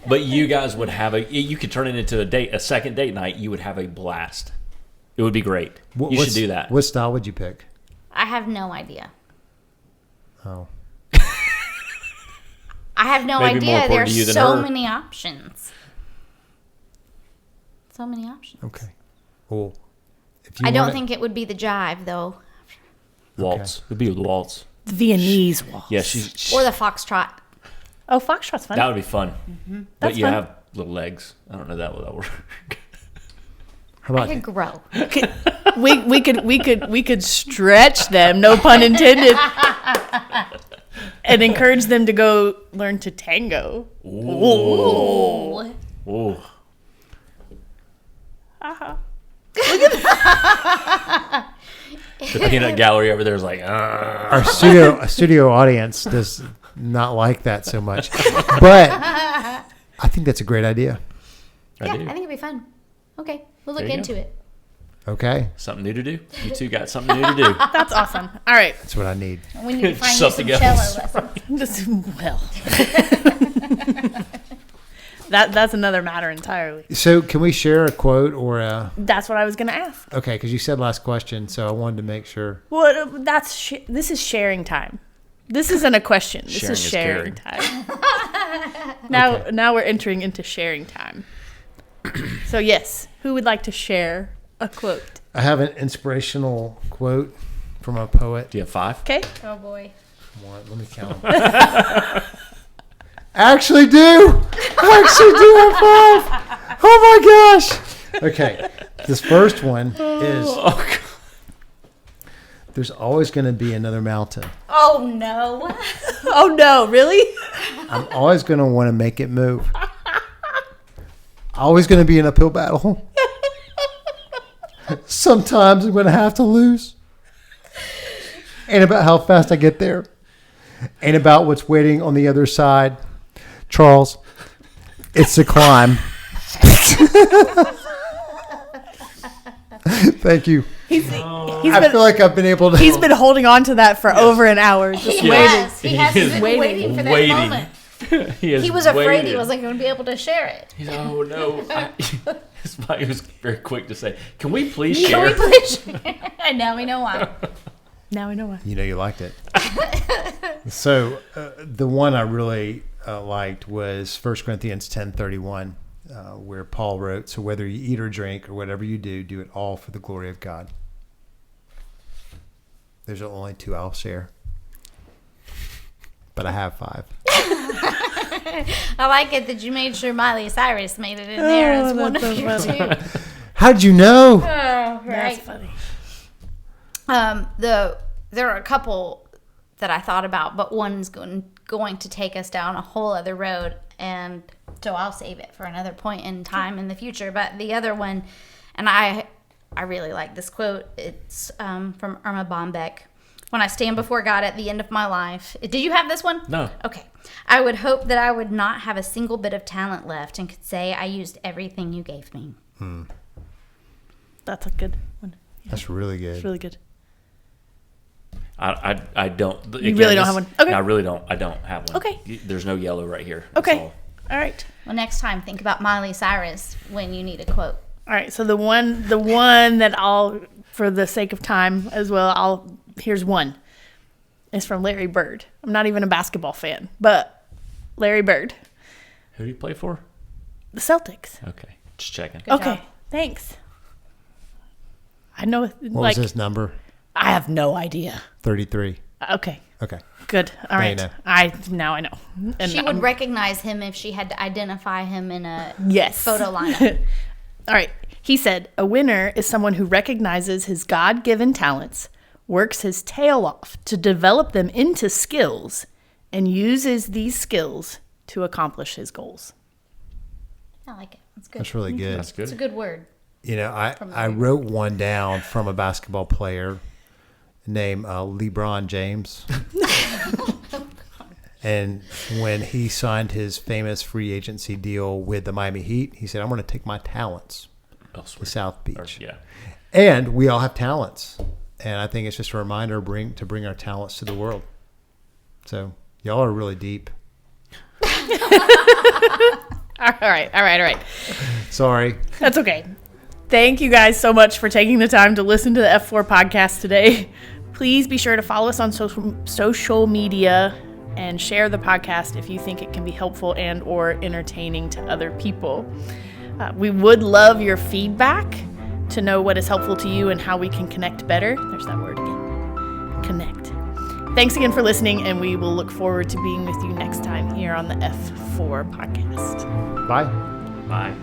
But you guys would have you could turn it into a second date night. You would have a blast. It would be great. You should do that. What style would you pick? I have no idea. Oh. I have no Maybe more idea. important to you There's than so her. many options. So many options. Okay. Well, if you I don't want it- think it would be the jive, though. Waltz. It'd be a waltz. The Viennese waltz. Yeah, Or the foxtrot. Oh, foxtrot's fun. that would be fun. But That's you fun. have little legs. I don't know that will work. How I about could grow. we could stretch them, no pun intended, and encourage them to go learn to tango. Ooh. Ooh. The peanut gallery over there is like, our studio audience does not like that so much, but I think that's a great idea. Yeah, do. I think it'd be fun. Okay, we'll look There you into go. it. Okay, Something new to do. You two got something new to do. That's awesome. All right. that's what I need. We need to find you some Something cello else. lessons. Well, that's another matter entirely. So, can we share a quote or a? That's what I was going to ask. Okay, because you said last question, so I wanted to make sure. Well, this is sharing time. This isn't a question. This Sharing is is sharing caring. time. Now we're entering into sharing time. So yes, who would like to share a quote? I have an inspirational quote from a poet. Do you have 5? Okay. Oh boy. One, let me count them. I actually do have 5. Oh my gosh. Okay, this first one is: there's always going to be another mountain. Oh no. Oh no, really? I'm always going to want to make it move. Always going to be an uphill battle. Sometimes I'm going to have to lose. Ain't about how fast I get there. Ain't about what's waiting on the other side. Charles, it's a climb. Thank you. I feel like I've been able to. He's been holding on to that for over an hour, just waiting. Yes, he has He is been waiting for that waiting. moment. He He was afraid he wasn't going to be able to share it. He's oh no. That's why he was very quick to say, "Can we please Can share?" we please share? And now we know why. Now I know why. You know you liked it. So the one I really liked was 1 Corinthians 10:31, where Paul wrote, "So whether you eat or drink or whatever you do, do it all for the glory of God." There's only 2 I'll share, but I have 5. I like it that you made sure Miley Cyrus made it in there as one of your two. How did you know? Oh, That's right. funny. There are a couple that I thought about, but one's going to take us down a whole other road, and so I'll save it for another point in time in the future. But the other one, and I really like this quote. It's from Irma Bombeck. When I stand before God at the end of my life. Did you have this one? No. Okay. I would hope that I would not have a single bit of talent left and could say I used everything you gave me. That's a good one. That's really good. It's really good. I don't. You really don't have one? Okay. No, I really don't. I don't have one. Okay. There's no yellow right here. That's Okay. all. All right. Well, next time, think about Miley Cyrus when you need a quote. All right. So the one that I'll, for the sake of time as well, here's one. It's from Larry Bird. I'm not even a basketball fan, but Larry Bird, Who do you play for? the Celtics. Okay. Just checking. Good Okay. job. Thanks. I know. What Like, was his number? I have no idea. 33. Okay. Okay. Good. All Now you right. know. Now I know. And She would recognize him if she had to identify him in a Yes. photo lineup. All right. He said, a winner is someone who recognizes his God-given talents, works his tail off to develop them into skills, and uses these skills to accomplish his goals. I like it. That's good. That's really good. That's It's a good. good word. You know, I wrote one down from a basketball player named LeBron James. And when he signed his famous free agency deal with the Miami Heat, he said, I'm going to take my talents to South Beach. Yeah. And we all have talents. And I think it's just a reminder to bring our talents to the world. So y'all are really deep. All right. Sorry. That's okay. Thank you guys so much for taking the time to listen to the F4 podcast today. Please be sure to follow us on social media and share the podcast if you think it can be helpful and or entertaining to other people. We would love your feedback to know what is helpful to you and how we can connect better. There's that word again. Connect. Thanks again for listening, and we will look forward to being with you next time here on the F4 podcast. Bye. Bye.